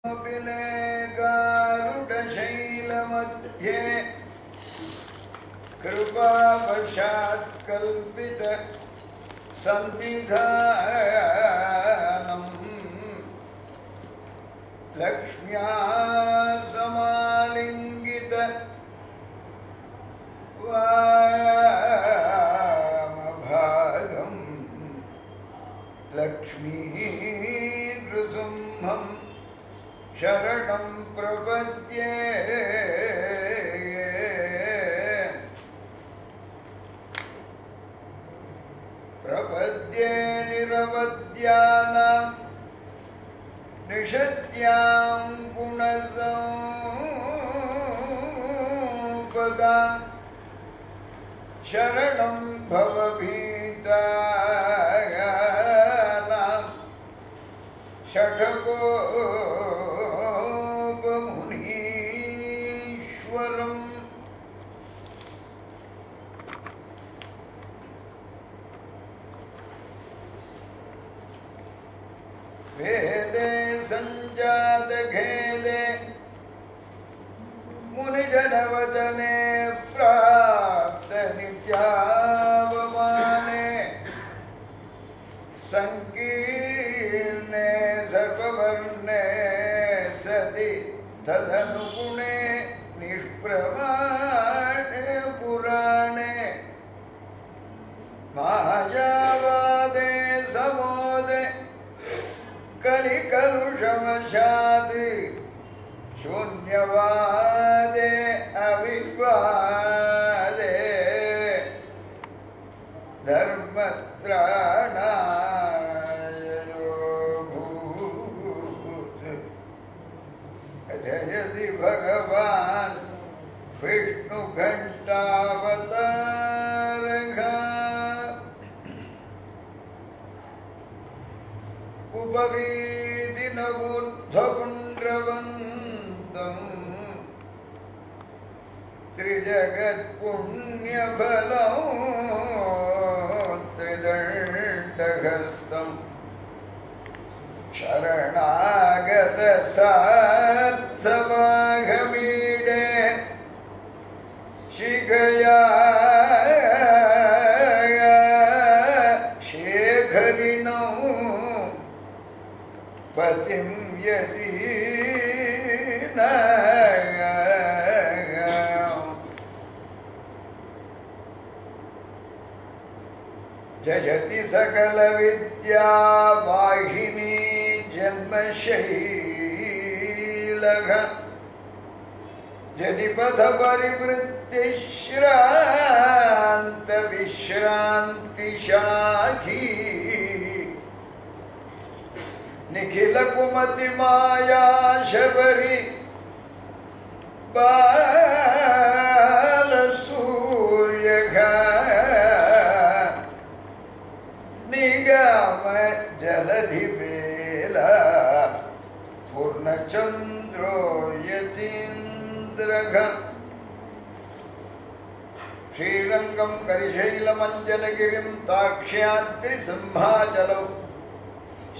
गारुडशैलमध्ये कृपावशात् कल्पित सन्निधानम् लक्ष्म्या समालिङ्गित वामभागम् लक्ष्मी नृसिंहम् शरणं प्रपद्ये प्रपद्ये निरवद्यानां निषद्यां गुणसम्पदां शरणं भवभीतानां षट्कोपमुनीश्वरम् वेदे संजातखेदे मुनिजनवचने प्राप्त नित्यावमाने संकीर्णे सर्ववर्णे सति तदनुगुणे निष्प्रमाणे पुराणे मायावादे समोदे कलिकलुषवशात् शून्यवादे अविवादे धर्मत्राणाय भूत् जयति भगवान् विष्णुघण्टावतारः उपवीदिनबुद्धपुण्ड्रवन्तम् त्रिजगत्पुण्यफलं त्रिदण्डहस्तम् शरणागतसार्थवाहमीडे शिखया शेखरिणौ पतिं यतीनां जयति सकलविद्यावाहिनी जन्मशैलः जनिपथपरिवृत्तिश्रान्तविश्रान्तिशाखी निखिल कुमति माया शबरी बालसूर्यः निगम जलधिवेला पूर्णचन्द्रो यतीन्द्रः श्रीरङ्गं करिशैलमञ्जनगिरिं ताक्ष्याद्रिसिंहाचलौ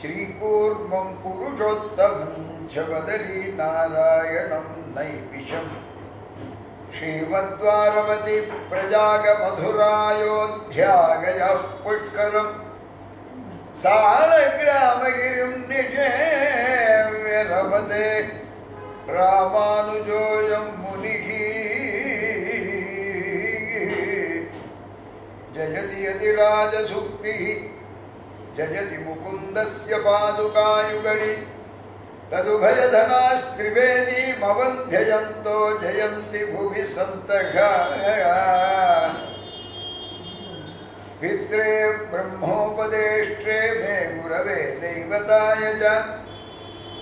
श्रीकूर्मं पुरुषोत्तमं शबदरी नारायणं नैमिषं श्रीमद्वारवती प्रजागमधुरायोध्यागयाः पुष्करं सालग्रामगिरिं निषेव्य रमते रामानुजोऽयं मुनिः जयति यतिराजसूक्तिः जयति मुकुन्दस्य पादुकायुगळि तदुभयधनास्त्रिवेदीमवन्ध्ययन्तो जयन्ति भुवि सन्तः पित्रे ब्रह्मोपदेष्ट्रे मे गुरवे दैवताय च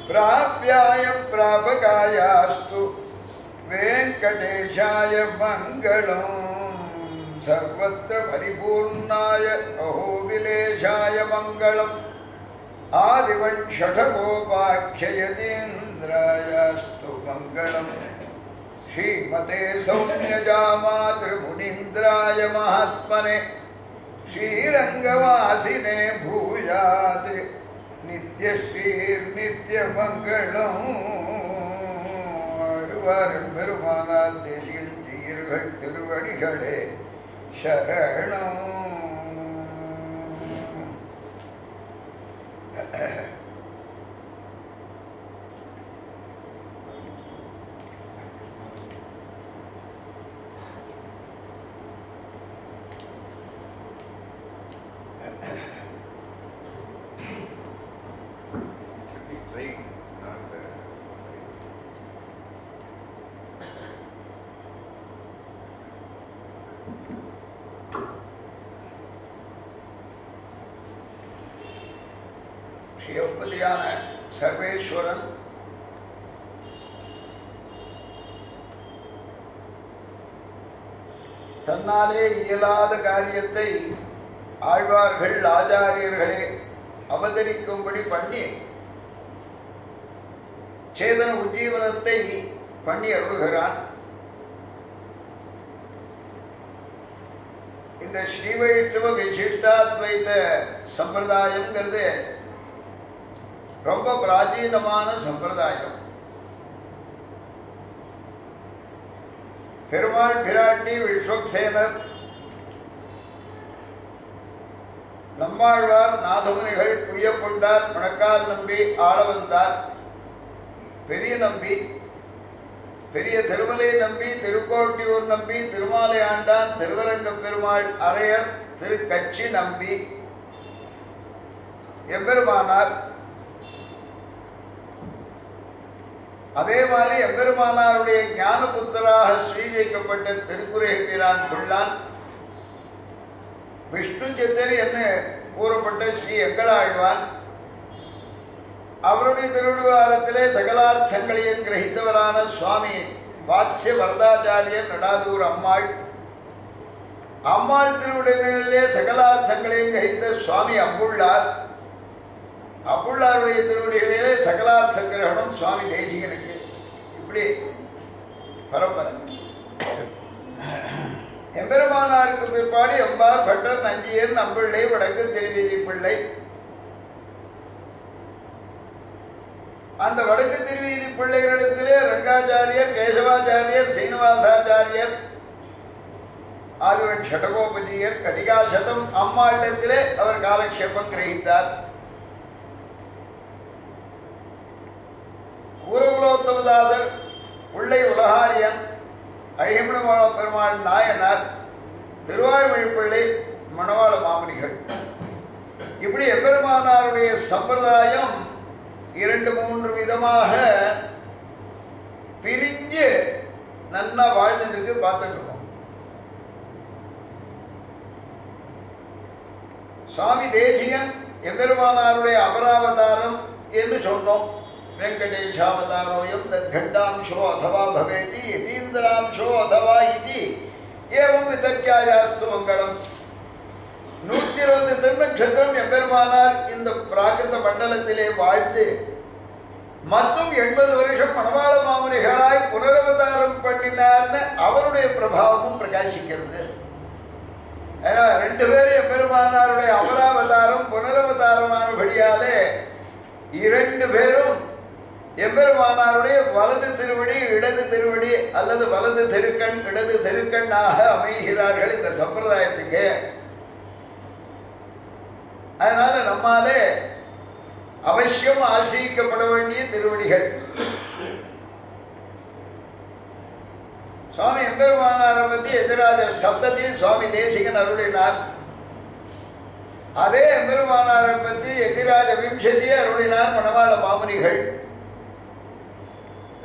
प्राप्याय प्रापकायास्तु वेङ्कटेशाय मङ्गलम् सर्वत्र परिपूर्णाय अहोबिलेशाय मङ्गलम् आदिवञ्शठगोपाख्ययतीन्द्रायास्तु मङ्गलम् श्रीमते सौम्यजामातृमुनीन्द्राय महात्मने श्रीरङ्गवासिने भूयात् नित्यश्रीर्नित्यमङ्गलम्। ஆழ்வாரும் பெருமானால் தேசியன் ஜீயர்கள் திருவடிகளே சரணம். ஸ்ரீயப்பதியான சர்வேஸ்வரன் தன்னாலே இயலாத காரியத்தை ஆழ்வார்கள் ஆச்சாரியர்களே அவதரிக்கும்படி பண்ணி சேதன உஜ்ஜீவனத்தை பண்ணி அருளுகிறான். இந்த ஸ்ரீவைஷ்ணவ விசிஷ்டாத்வைத சம்பிரதாயம்ங்கிறது ரொம்ப பிராச்சீனமான சம்பிரதாயம். பெருமாள் பிராட்டி விஸ்வக்சேனர் நம்மாழ்வார் நாதமுனிகள் உய்யக்கொண்டார் மணக்கால் நம்பி ஆள வந்தார் பெரிய நம்பி பெரிய திருமலை நம்பி திருக்கோட்டியூர் நம்பி திருமாலை ஆண்டான் திருவரங்க பெருமாள் அரையர் திருக்கச்சி நம்பி எம்பெருமானார். அதே மாதிரி எம்பெருமானாருடைய ஞான புத்தராக ஸ்ரீகரிக்கப்பட்ட திருக்குறை பிரான் பிள்ளான் விஷ்ணு சித்தர் என்று கூறப்பட்ட ஸ்ரீ எங்களாழ்வான் அவருடைய திருவிழாரத்திலே சகலார்த்தங்களையும் கிரகித்தவரான சுவாமி வாத்ஸ்ய வரதாச்சாரியர் நடாதூர் அம்மாள் அம்மாள் திருவிடங்களிலே சகலார்த்தங்களையும் கிரகித்த சுவாமி அப்புள்ளார் அப்புள்ளாருடைய திருவடிகளிலே சகலார்த்த கிரகணம் சுவாமி தேசிகனுக்கு. இப்படி பரம்பரை. எம்பெருமானாருக்கு பிற்பாடு எம்பார் பட்டர் நஞ்சியர் நம்பிள்ளை வடக்கு திருவீதி பிள்ளை. அந்த வடக்கு திருவீதி பிள்ளைகளிடத்திலே ரங்காச்சாரியர் கேசவாச்சாரியர் சீனிவாசாச்சாரியர் ஆதிவன் ஷடகோபஜியர் கடிகாசதம் அம்மாளிடத்திலே அவர் காலக்ஷேபம் கிரகித்தார். கூரகுலோத்தமதாசர் பிள்ளை உலகாரியன் அழியமிடமான பெருமாள் நாயனார் திருவாய்மொழி பிள்ளை மணவாள மாமுனிகள். இப்படி எம்பெருமானாருடைய சம்பிரதாயம் 2-3 விதமாக பிரிஞ்சு நல்லா வாழ்ந்துட்டு பார்த்துட்டு இருக்கோம். சுவாமி தேசிகன் எம்பெருமானாருடைய அபராவதாரம் என்று சொன்னோம். வெங்கடேஷாவதாரோயம் தத்கண்டாம்சோ அதவா பவேதி யதீந்திராம்சோ அதவா இதி ஏவம் விதர்க்கியாயாஸ்து மங்களம். 120 திருநட்சத்திரம் எம்பெருமானார் இந்த பிராகிருத மண்டலத்திலே வாழ்த்து மற்றும் 80 வருஷம் மணவாள மாமுனிகளாய் புனரவதாரம் பண்ணினார்னு அவருடைய பிரபாவமும் பிரகாசிக்கிறது. ஏன்னா 2 பேரும் எம்பெருமானாருடைய அமராவதாரம் புனரவதாரமானபடியாலே 2 பேரும் எம்பெருமானாருடைய வலது திருவடி இடது திருவடி அல்லது வலது திருக்கண் இடது திருக்கண்ணாக அமைகிறார்கள் இந்த சம்பிரதாயத்துக்கு. அதனால நம்மாலே அவசியம் ஆசிரிக்கப்பட வேண்டிய திருவடிகள். சுவாமி எம்பெருமானாரை பற்றி எதிராஜ சப்தத்தில் சுவாமி தேசிகன் அருளினார். அதே எம்பெருமானாரை பற்றி எதிராஜ விம்சதியை அருளினார் மணவாள மாமுனிகள்.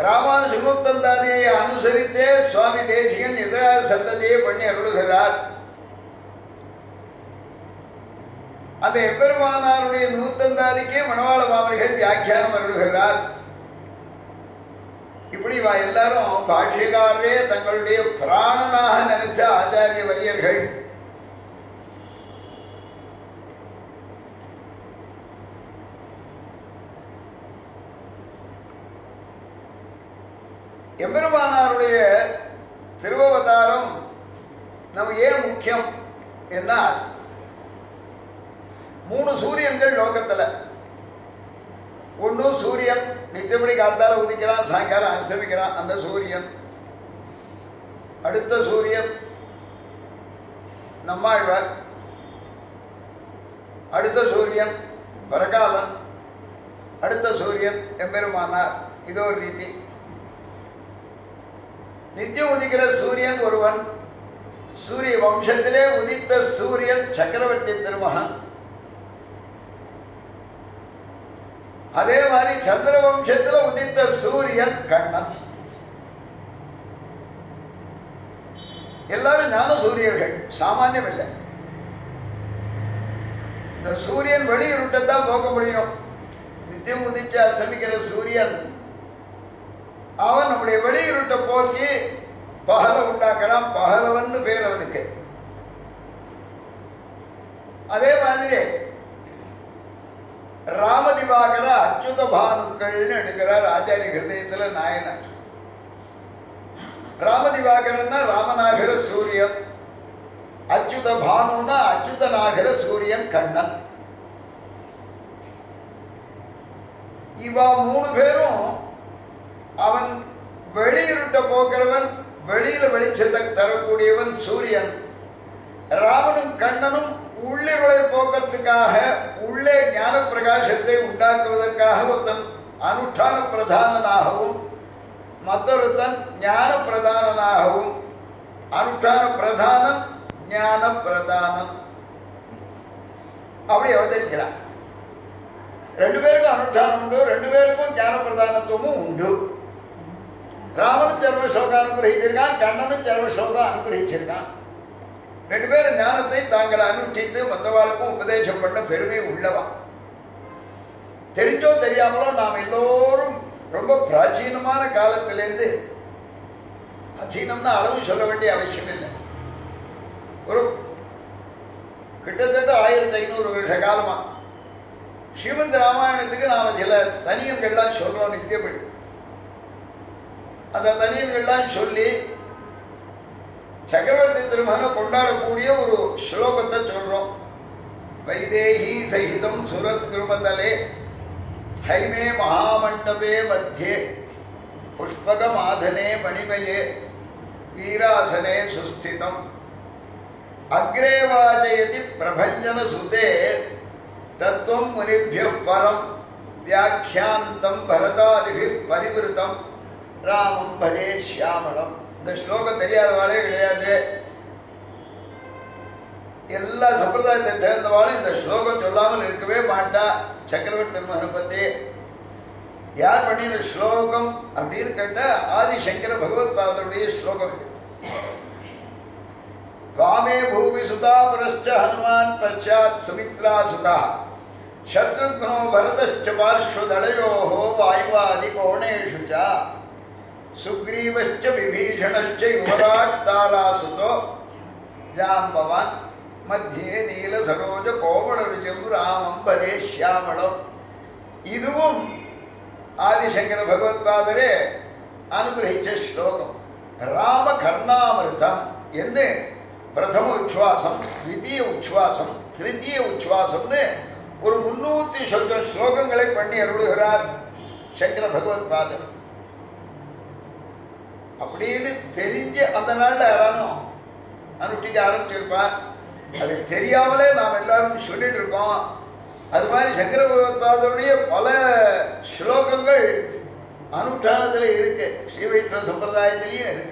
ராமானுஜ சுமுத்தந்தாதியை அனுசரித்தே சுவாமி தேசிகன் எதிராஜ சப்தத்தையே பண்ணி அருளுகிறார். அந்த எம்பெருமானாருடைய நூத்தந்தாதிக்கே மணவாள மாமுனிகள் வியாக்கியானம் அருளுகிறார். இப்படி எல்லாரும் பாஷ்யக்காரரே தங்களுடைய பிராணனாக நினைச்ச ஆச்சாரிய வரியர்கள். எம்பெருமானாருடைய திருவவதாரம் நம்ம ஏன் முக்கியம் என்னால் 3 சூரியன்கள் லோகத்தில். ஒன்று சூரியன் நித்தியப்படி காத்தால உதிக்கிறான், சாயங்காலம் அஸ்தமிக்கிறான் அந்த சூரியன். அடுத்த சூரியன் நம்மாழ்வார், அடுத்த சூரியன் பரகாலன், அடுத்த சூரியன் எம்பெருமானார். இதோ ஒரு ரீதி. நித்தியம் உதிக்கிற சூரியன் ஒருவன். சூரிய வம்சத்திலே உதித்த சூரியன் சக்கரவர்த்தி திருமகன். அதே மாதிரி சந்திர வம்சத்தில் உதித்த சூரியன் கண்ணன். எல்லாரும் ஞான சூரியர்கள், சாமானியம் இல்லை. இந்த சூரியன் வெளியிருட்டத்தான் போக முடியும். நித்தியம் உதிச்சு அஸ்தமிக்கிற சூரியன் அவன் நம்முடைய வெளியிருட்டை போக்கி பகலை உண்டாக்கிறான். பகலவன் பேர் அவனுக்கு. அதே மாதிரி ராமதிவாகர அச்சுத பானுக்கள்னு எடுக்கிறார் ஆச்சாரிய ஹிருதயத்தில் நாயனர். ராமதிவாகரன்னா ராமநாகர சூரியன், அச்சுத பானுன்னா அச்சுதநாகர சூரியன் கண்ணன். இவா மூணு பேரும் அவன் வெளியிருட்ட போக்குறவன், வெளியில வெளிச்சத்தை தரக்கூடியவன் சூரியன். ராமனும் கண்ணனும் உள்ளிருளை போக்குறதுக்காக, உள்ளே ஞான பிரகாசத்தை உண்டாக்குவதற்காக ஒருத்தன் அனுஷ்டான பிரதானனாகவும் மற்றொருத்தன் ஞான பிரதானனாகவும், அனுஷ்டான பிரதானன் ஞான பிரதானன் அப்படி அவதரிக்கிறான். ரெண்டு பேருக்கும் அனுஷ்டானம் உண்டு, ரெண்டு பேருக்கும் ஞான பிரதானத்துவமும் உண்டு. ராமனும் சர்வஸ்லோகம் அனுகிரகிச்சிருக்கான், கண்ணனும் சர்வஸ்லோகம் அனுகிரகிச்சிருக்கான். ரெண்டு பேரும் ஞானத்தை தாங்களை அனுஷ்டித்து மற்றவாளுக்கும் உபதேசம் பண்ண பெருமை உள்ளவா. தெரிஞ்சோ தெரியாமலோ நாம் எல்லோரும் ரொம்ப பிராச்சீனமான காலத்திலேருந்து, பிராச்சீனம்னா அளவு சொல்ல வேண்டிய அவசியம் இல்லை, ஒரு கிட்டத்தட்ட 1500 வருஷ காலமா ஸ்ரீமத் ராமாயணத்துக்கு நாம் சில தனியன்கள்லாம் சொல்றோம் நித்தியப்படி. அந்த தனியன்கள்லாம் சொல்லி சக்கரவர்த்தி திருமகனை கொண்டாடக்கூடிய ஒரு ஸ்லோகத்தை சொல்றோம். வைதேகி சகிதம் சுரத் திருமதலே ஹைமே மகாமண்டபே மத்தியே புஷ்பகமாதனே மணிமயே வீராசனே சுஸ்திதம் அக்ரே வாஜயதி பிரபஞ்சன சுதே தத்துவம் முனிபியः பரம் வியாக்கியாந்தம் பரதாதிபிः பரிவிருத்தம் ராமம் பஜே ஷியாமளம். இந்த ஸ்லோகம் தெரியாதவாளே கிடையாது. எல்லா சம்பிரதாயத்தை சேர்ந்தவாளும் இந்த ஸ்லோகம் சொல்லாமல் இருக்கவே மாட்டா. சக்கரவர்த்தி திருமகனை பத்தி யார் பண்ணின ஸ்லோகம் அப்படின்னு கேட்டா ஆதிசங்கர பகவத்பாதருடைய ஸ்லோகம் இது. வாமே பூமி சுதா புரஸ்ச ஹனுமான் பச்சாத் சுமித்ரா சுதா சத்ருக்னோ பரதश्च பார்ஷ்வதளயோஹோ வாயுவாதி கோணேஷு ச சுக்ரீவश्च விபீஷணश्च யுவராட் தாராசுதோ ஜாம்பவான் மத்தியே நீல சரோஜ கோமள ருஜம் ராமம் பஜே ஷியாமளம். இதுவும் ஆதிசங்கர பகவத்பாதரே அனுகிரகிச்ச ஸ்லோகம். ராம கர்ணாமிருதம் என்று பிரதம உச்வாசம், த்விதீய உச்வாசம், திருத்தீய உச்வாசம்னு ஒரு 300 சொச்சம் ஸ்லோகங்களை பண்ணி அருளுகிறார் சங்கர பகவத்பாதர். அப்படின்னு தெரிஞ்சு அந்த நாள்ல யாரானும் அனுஷ்டிக்க ஆரம்பிச்சிருப்பார். அது தெரியாமலே நாம் எல்லாரும் சொல்லிட்டு இருக்கோம். அது மாதிரி சங்கர பகவத்பாதருடைய பல ஸ்லோகங்கள் அனுஷ்டானத்தில் இருக்கு, ஸ்ரீ வைஷ்ணவ சம்பிரதாயத்திலையும் இருக்கு.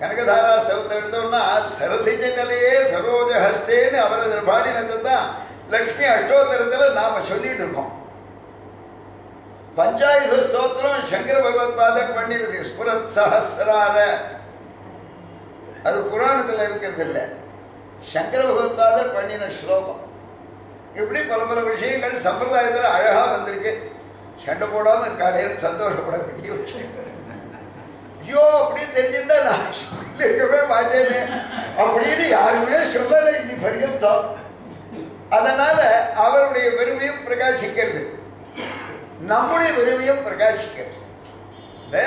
கனகதாரா ஸ்தவத்தை எடுத்தோம்னா சரசிஜ நிலையே சரோஜ ஹஸ்தேன்னு அவர் அதில் பாடினதை தான் லக்ஷ்மி அஷ்டோத்தரத்தில் நாம் சொல்லிட்டு இருக்கோம். பஞ்சாயுத ஸ்தோத்திரம் சங்கர பகவத்பாதர் பண்ணிடுது. ஸ்புரத் சஹஸ்ரார, அது புராணத்தில் இருக்கிறது இல்லை, சங்கர பகவத்பாதர் பண்ணின ஸ்லோகம். இப்படி பல பல விஷயங்கள் சம்பிரதாயத்தில் அழகா வந்திருக்கு. சண்டை போடாமல் இருக்காளேன்னு சந்தோஷப்பட வேண்டிய விஷயம். ஐயோ அப்படின்னு தெரிஞ்சுட்டா நான் இருக்கவே மாட்டேன்னு அப்படின்னு யாருமே சொல்லலை இன்னி பரியந்தம். அதனால அவருடைய பெருமையும் பிரகாசிக்கிறது, நம்முடைய பெருமையும் பிரகாசிக்கிறது. இந்த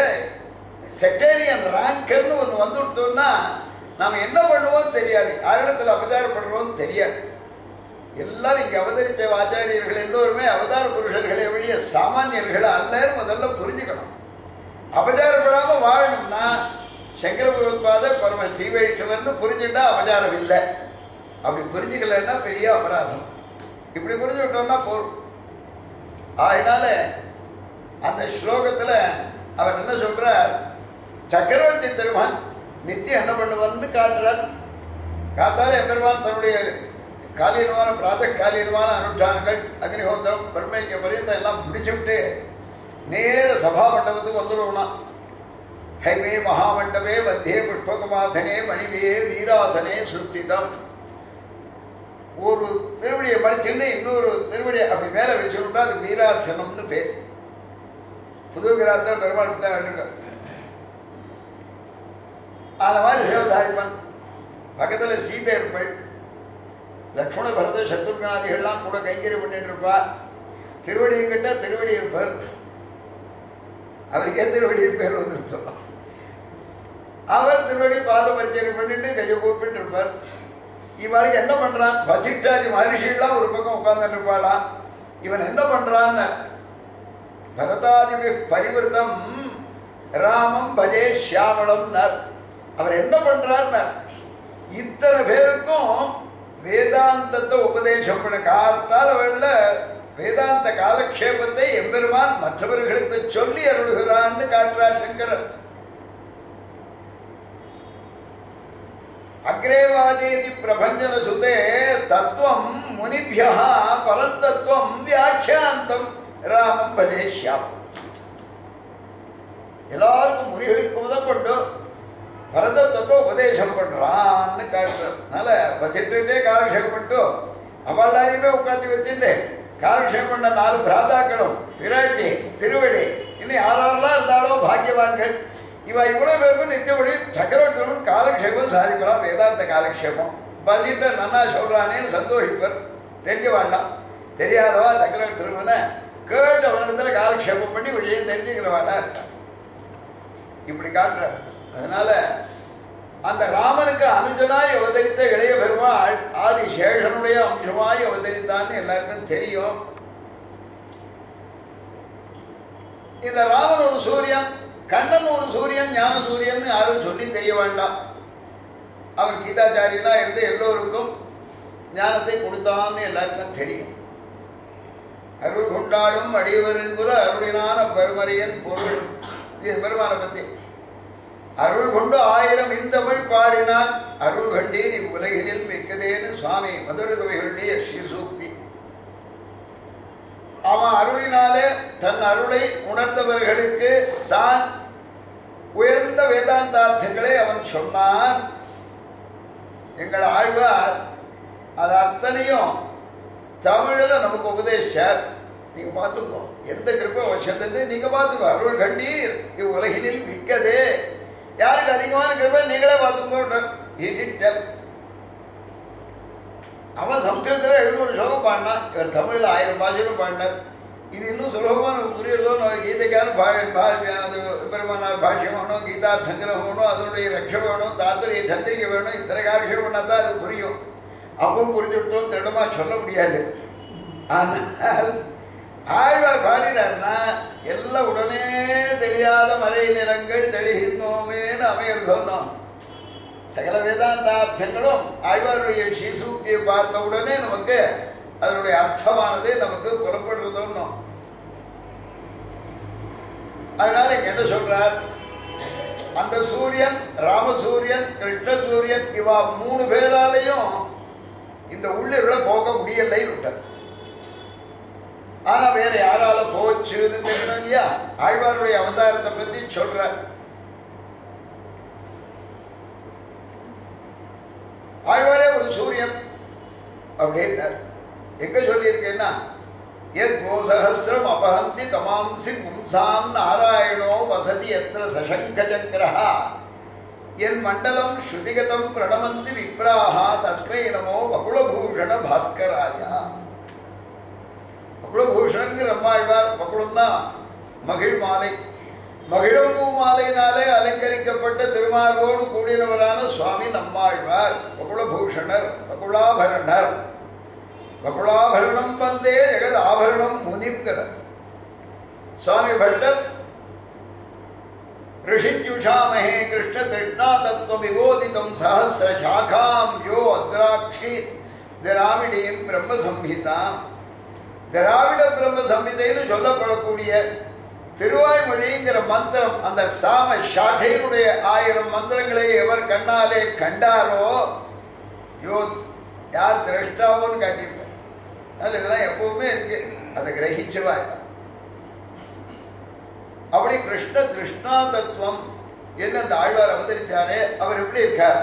செக்டேரியன் ரேங்கர்னு ஒன்று வந்துவிட்டோம்னா நாம் என்ன பண்ணுவோம் தெரியாது, யாரிடத்தில் அபச்சாரப்படுறோம் தெரியாது. எல்லாரும் இங்கே அவதரித்த ஆச்சாரியர்கள் எல்லோருமே அவதார புருஷர்களை வழிய சாமானியர்கள் அல்லன்னு முதல்ல புரிஞ்சுக்கணும். அபச்சாரப்படாமல் வாழணும்னா சங்கர பகவத்பாத பரம ஸ்ரீ வைஷ்ணவர்னு புரிஞ்சுட்டா அபச்சாரம் இல்லை. அப்படி புரிஞ்சுக்கலன்னா பெரிய அபராதம். இப்படி புரிஞ்சுக்கிட்டோம்னா போதும். அதனால அந்த ஸ்லோகத்தில் அவர் என்ன சொல்றார், சக்கரவர்த்தி திருமான் நித்தியம் என்ன பண்ணுவான்னு காட்டுறார். காத்தாலே எம்பெருமான் தன்னுடைய காலீனமான பிராத காலீனமான அனுஷ்டானங்கள் அக்னிஹோத்திரம் பிரம்மைக்க பரியந்தம் எல்லாம் முடிச்சுவிட்டு நேர சபா மண்டபத்துக்கு வந்துடுவோம்னா, ஹைமே மகாமண்டபே மத்தியே புஷ்பகுமாசனே மணிவே வீராசனே சுஸ்திதம். ஒரு திருவடியை மடிச்சுன்னு இன்னொரு திருவடியை அப்படி மேலே வச்சுக்கிட்டா அது வீராசனம்னு பேர். புது கிராமத்தில் பெருமாள் தான் வேண்டிருக்க அந்த மாதிரி சிவதாரிப்பான். பக்கத்தில் சீதை இருப்பாள், லக்ஷ்மண பரத சத்ருகநாதிகள்லாம் கூட கைங்கரியம் பண்ணிட்டு இருப்பா. திருவடியும் கிட்ட திருவடி இருப்பார். அவருக்கே திருவடி பேர் வந்துருத்தோம். அவர் திருவடி பாத பரிச்சயம் பண்ணிட்டு கையை கூப்பிட்டு இருப்பார். இவளுக்கு என்ன பண்றான், வசிஷ்டாதி மகர்ஷியெல்லாம் ஒரு பக்கம் உட்கார்ந்துட்டு இருப்பாளாம். இவன் என்ன பண்றான்னு, பரதாதிபி பரிவர்த்தம் ராமம் பஜே ஷியாமளம். அவர் என்ன பண்றார், இத்தனை பேருக்கும் வேதாந்தத்தை உபதேசம் பண்ண காத்தால் அவள வேதாந்த காலக்ஷேபத்தை எம்பெருமான் மற்றவர்களுக்கு சொல்லி அருளுகிறான்னு காட்டுறார் சங்கரர். அக்ரேவாஜேதி பிரபஞ்சன சுதே தத்துவம் முனிபியா பரந்தத்துவம் வியாக்கியாந்தம் ராமம் பஜேஷ்யாம். எல்லாருக்கும் முனிகளுக்கு முதற்கொண்டு பரதத்துவத்தை உபதேசம் பண்றான்னு காட்டுறார். அதனால வச்சுட்டே காலக்ஷேபம் பண்ணிட்டு அவளாரையுமே உட்காந்து வச்சுட்டு காலக்ஷேபம் பண்ண 4 பிராதாக்களும் பிராட்டி திருவடி இன்னும் யாரெல்லாம் இருந்தாலும் பாக்கியவான்கள் இவ இவ்வளோ பேருக்கும் நித்தியபடி சக்கரவர்த்தியும் காலக்ஷேபம் சாதிக்கலாம். வேதாந்த காலக்ஷேபம் பசிட்ட நன்னா சொல்றானேன்னு சந்தோஷிப்பர். தெரிஞ்ச வேண்டாம், தெரியாதவா சக்கரவர்த்தி திருமண கேட்ட வருடத்தில் காலக்ஷேபம் பண்ணி விஷயம் தெரிஞ்சுக்கிறவாடா இருக்கான். இப்படி காட்டுறார். அதனால அந்த ராமனுக்கு அனுஜனாய் அவதரித்த இளைய பெருமாள் ஆதி சேஷனுடைய அம்சமாய் அவதரித்தான்னு எல்லாருக்கும் தெரியும். இந்த ராமன் ஒரு சூரியன், கண்ணன் ஒரு சூரியன், ஞான சூரியன் யாரும் சொல்லி தெரிய வேண்டாம். அவன் கீதாச்சாரியனா இருந்து எல்லோருக்கும் ஞானத்தை கொடுத்தான்னு எல்லாருக்கும் தெரியும். அருள் கொண்டாடும் அடியவரின் புற அருளினான பெருமறையன் பொருள். இது பெருமானை பற்றி அருள் கொண்டு 1000 இந்தமிழ் பாடினான் அருள் கண்டீர் இவ்வுலகினில் மிக்கதேன்னு சுவாமி மதுரை கவிகளுடைய ஸ்ரீசூக்தி. அவன் அருளினாலே தன் அருளை உணர்ந்தவர்களுக்கு தான் உயர்ந்த வேதாந்தார்த்தங்களை அவன் சொன்னான். எங்கள் ஆழ்வார் அது அத்தனையும் தமிழில் நமக்கு உபதேசிச்சார். நீங்கள் பார்த்துக்கோ, எந்த கிருப்பை வச்சது நீங்கள் பார்த்துக்கோ. அருள் கண்டீர் இவ்வுலகினில் மிக்கதே, யாருக்கு அதிகமான கிருப்பை நீங்களே பார்த்துக்கோ. அவன் சம்ஸ்கிருதத்தில் 700 ஸ்லோகம் பாடினான், இவர் தமிழில் 1000 பாஷையும் பாடினார். இது இன்னும் சுலபமாக நமக்கு புரியுறதோ. கீதைக்கான அது பெருமானார் பாஷ்யம் வேணும், கீதார் சங்கரம் வேணும், அதனுடைய ரட்சம் வேணும், தாத்துரிய சந்திரிகை வேணும். இத்தனை காட்சியம் பண்ணால் தான் அது புரியும். அப்பவும் புரிஞ்சுட்டோம் திருடமாக சொல்ல முடியாது. ஆனால் ஆழ்வார் பாடினார்னா எல்லாம் உடனே தெரியாத மறை நிலங்கள் தெளிகின்றோமேன்னு அமையறதோம். சகல வேதாந்தார்த்தங்களும் ஆழ்வாருடைய ஸ்ரீசூக்தியை பார்த்த உடனே நமக்கு அதனுடைய அர்த்தமானது நமக்கு புலப்படுறதோன்னு. அதனால இங்க என்ன சொல்றார், அந்த சூரியன் ராமசூரியன் கிருஷ்ண சூரியன் இவா 3 பேராலையும் இந்த உள்ளிருளை போக முடியலைன்னு விட்டார். ஆனா வேற யாரால போச்சுன்னு தெரியணும் இல்லையா. ஆழ்வாருடைய அவதாரத்தை பத்தி சொல்றார். ஆழ்வாரே ஒரு சூரியன் அப்படின்னார். எங்க சொல்லியிருக்கேன்னா, எத் கோசஹஸ்ரம் அபஹந்தி தமாம்சி பும்சாம் நாராயணோ வசதி எத்திர சசங்க சக்கரஹா என் மண்டலம் ஸ்ருதிகதம் பிரணமந்தி விப்ராஹா தஸ்மை நமோ வகுளபூஷண பாஸ்கராயா. வகுளபூஷணங்கிற நம்மாழ்வார். வகுளம்னா மகிழ் மாலை, மகிழம்பூ மாலையினாலே அலங்கரிக்கப்பட்ட திருமார்போடு கூடினவரான சுவாமி நம்மாழ்வார் வகுளபூஷணர், வகுளாபரணர். வகுளாபரணம் வந்தே ஜெகத் ஆபரணம் முனிங்கிற சுவாமி பட்டர் ரிஷிஞ்சுஷாமஹே கிருஷ்ண திருஷ்ணா தத்துவ விபோதிதம் சஹஸ்ர சாகாம் யோ அத்ராட்சீத் திராவிடீம் பிரம்ம சம்ஹிதாம். திராவிட பிரம்ம சம்ஹிதைன்னு சொல்லப்படக்கூடிய திருவாய்மொழிங்கிற மந்திரம், அந்த சாம சாகையினுடைய 1000 மந்திரங்களை எவர் கண்ணாலே கண்டாரோ, யோ யார் திரஷ்டாவோன்னு காட்டியிருக்க. அதனால இதெல்லாம் எப்பவுமே இருக்கு, அதை கிரகிச்சவா. அப்படி கிருஷ்ண திருஷ்ணா தத்துவம் என்ன அந்த ஆழ்வார் அவதரிச்சாரே, அவர் எப்படி இருக்கார்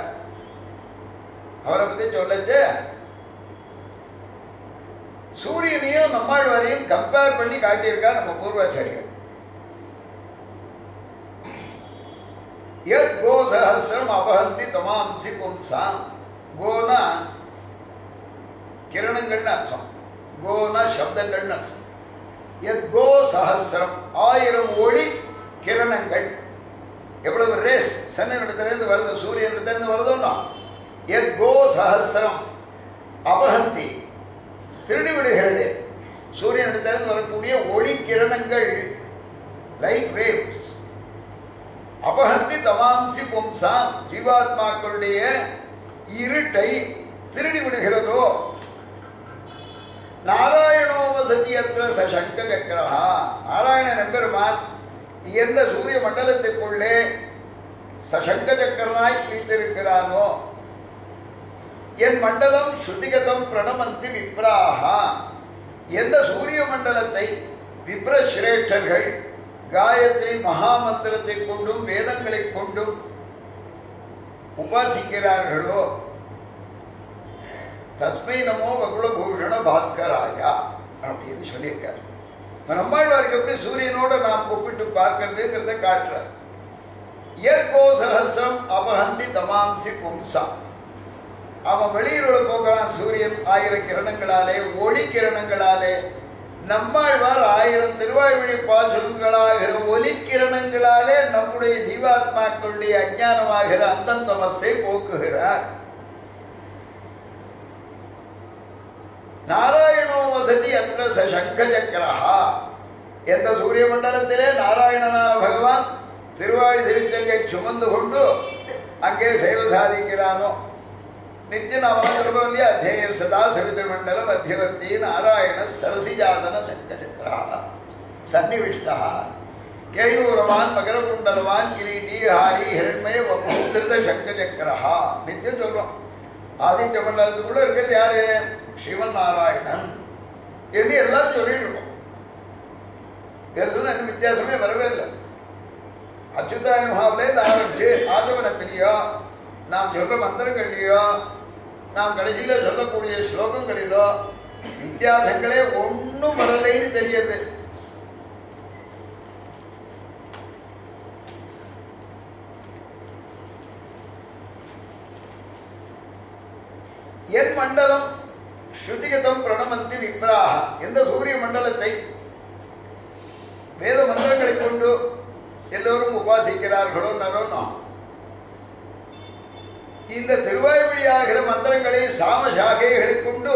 அவரை பத்தி சொல்லச்சு. சூரியனையும் நம்மாழ்வாரையும் கம்பேர் பண்ணி காட்டியிருக்கார் நம்ம பூர்வாச்சாரியர். யத் கோ சஹஸ்ரம் அபஹந்தி தமாம்சி பும்சாம். கோனா கிரணங்கள்னு அர்த்தம், கோனா சப்தங்கள்னு அர்த்தம். யத் கோ சஹஸ்ரம் 1000 ஒளி கிரணங்கள். எவ்வளவு ரேஸ் சன்னிடத்திலிருந்து வருது, சூரியனிடத்திலிருந்து வருதோன்னா. யத் கோ சஹஸ்ரம் அபஹந்தி திருடி விடுகிறது. சூரியனிடத்திலிருந்து வரக்கூடிய ஒளி கிரணங்கள், லைட் வேவ்ஸ். அபஹந்தி தமாம்சி பும்சாம், ஜீவாத்மாக்களுடைய இருட்டை திருடி விடுகிறதோ. நாராயணோ வசதி அத்திர சசங்க சக்கரஹா. நாராயணன் எம்பெருமான் எந்த சூரிய மண்டலத்துக்குள்ளே சசங்க சக்கரனாய் வீத்திருக்கிறானோ, என் மண்டலம் ஸ்ருதிகதம் பிரணமந்தி விப்ராஹா. எந்த சூரிய மண்டலத்தை விப்ரஸ்ரேஷ்டர்கள் காயத்ரி மகாமந்திரத்தை கொண்டும் வேதங்களை கொண்டும் உபாசிக்கிறார்களோ, தஸ்மை நமோ வகுலபூஷண பாஸ்கராயா அப்படின்னு சொல்லியிருக்காரு. நம்மாழ்வாருக்கு எப்படி சூரியனோட நாம் ஒப்பிட்டு பார்க்கறதுங்கிறத காட்டுறார். யத் கோ சஹஸ்ரம் அபஹந்தி தமாம்சி பும்சாம். அவன் வெளியிரோட போகிறான் சூரியன் 1000 கிரணங்களாலே, ஒளி கிரணங்களாலே. நம்மாழ்வார் 1000 திருவாய்மொழி பாசுரங்களாகிற ஒலி கிரணங்களாலே நம்முடைய ஜீவாத்மாக்களுடைய அஞ்ஞானமாகிற அந்தந்தமஸை போக்குகிறார். நாராயணோ வசதி அத்திர சசங்க சக்கரஹா. எந்த சூரிய மண்டலத்திலே நாராயணனான பகவான் திருவாழி திருச்சங்கை சுமந்து கொண்டு அங்கே சேவை சாதிக்கிறானோ, நித்திய நாமம் இல்லையா, அத்தியேய சதா சவித்திர மண்டல மத்தியவர்த்தி நாராயண சரசிஜாதன சங்க சக்கரா சன்னிவிஷ்டா கேயூரவான் மகரகுண்டலவான் கிரீட்டி ஹாரி ஹிரண்மய வபுத்திருத சங்க சக்கரா. நித்தியம் சொல்றோம். ஆதித்ய மண்டலத்துக்குள்ள இருக்கிறது யாரு? ஸ்ரீமன் நாராயணன் என்று எல்லாரும் சொல்லிட்டு இருக்கோம். எல்லாம் எனக்கு வித்தியாசமே வரவே இல்லை. அச்சுதாய மகாவிலேருந்து ஆரம்பிச்சு ஆச்சவனத்திலேயோ, நாம் சொல்ற மந்திரங்கள்லையோ, நாம் கடைசியில் சொல்லக்கூடிய ஸ்லோகங்களிலோ வித்தியாசங்களே ஒன்றும் வரலைன்னு தெரியுது. என் மண்டலம் ஸ்ருதிகதம் பிரணமந்தி விப்ராஹ. எந்த சூரிய மண்டலத்தை வேத மந்திரங்களை கொண்டு எல்லோரும் உபாசிக்கிறார்களோ நரோனோ, இந்த திருவாய்மொழியாகிற மந்திரங்களை சாம சாகைகளை கொண்டு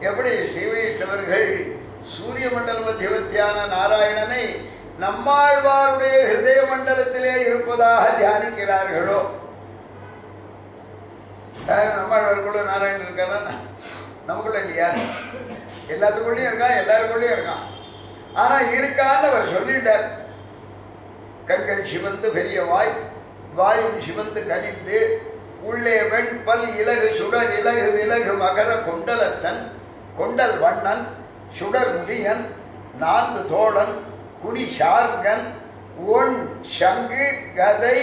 எப்படி ஸ்ரீவைஷ்ணவர்கள் சூரிய மண்டல மத்தியவர்த்தியான நாராயணனை நம்மாழ்வாருடைய ஹிருதய மண்டலத்திலே இருப்பதாக தியானிக்கிறார்களோ. நம்மாழ்வாருக்குள்ள நாராயணன் இருக்கானா? நமக்குள்ள இல்லையா? எல்லாத்துக்குள்ளேயும் இருக்கான், எல்லாருக்குள்ளேயும் இருக்கான். ஆனா இருக்கான்னு அவர் சொல்லிட்டார். கண்கள் சிவந்து பெரிய வாய், வாயும் சிவந்து கனிந்து, உள்ளே வெண்பல் இலகு சுடர் இலகு விலகு மகர கொண்டலத்தன் கொண்டல் வண்ணன் சுடர் முடியன் 4 தோழன் குறி சார்கன் ஒன் சங்கு கதை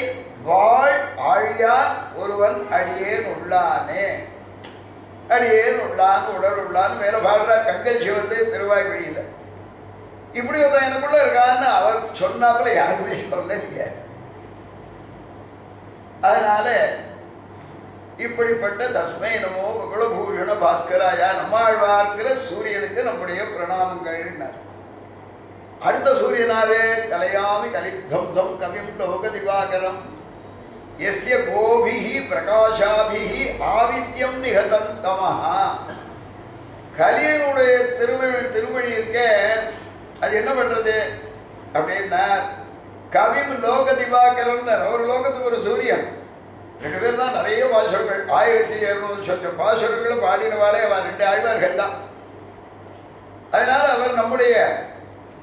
வாழ் ஆழியான் ஒருவன் அடியேன் உள்ளானே. அடியேன் உள்ளான் உடல் உள்ளான் மேல பாடுறார். கண்கள் சிவந்து திருவாய்மொழியில் இப்படி ஒருத்தன் எனக்குள்ள இருக்கான்னு அவர் சொன்னாப்புல யாருமே சொல்லலையே. அதனால இப்படிப்பட்ட தஸ்மை நமோ குலபூஷண பாஸ்கராயா நம்மாழ்வார்கிற சூரியனுக்கு நம்முடைய பிரணாமங்கள். அடுத்த சூரியனாரு? கலையாமி கலித்வம்சம் கவிம் லோக திவாகரம் எஸ்ய கோபிஹி பிரகாஷாபிஹி ஆவித்யம் நிகதம் தமஹா. கலியனுடைய திருமொழி இருக்க அது என்ன பண்றது அப்படின்னா, கவிம் லோக திவாகரன், ஒரு லோகத்துக்கு ஒரு சூரியன். 2 பேர் தான் நிறைய பாசுரங்கள், 1700 சொச்சம் பாசுரங்களும் பாடினவாளே அவர் 2 ஆழ்வார்கள் தான். அதனால அவர் நம்முடைய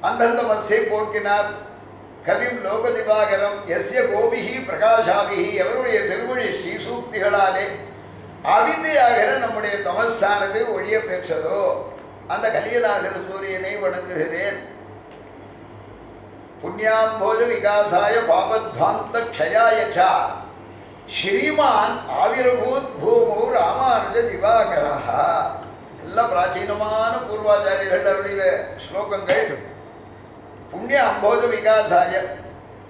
அந்தந்த மஸ்ஸை போக்கினார். கவிம் லோக திவாகரம் எஸ்ய கோபிகி பிரகாஷாபிகி, எவருடைய திருமொழி ஸ்ரீசூக்திகளாலே அவிந்தையாகிற நம்முடைய தமசானது ஒழிய பெற்றதோ அந்த கலியனாகிற சூரியனை வணங்குகிறேன். புண்ணியாம்போஜ விகாசாய பாபத்வாந்த க்ஷயாயச்சா ஸ்ரீமான் ஆவிர்பூத் பூமோ ராமானுஜ திவாகரா. எல்லாம் பிராச்சீனமான பூர்வாச்சாரியர்கள் அருளின ஸ்லோகங்கள். புண்ணிய அம்போஜ விகாசாய,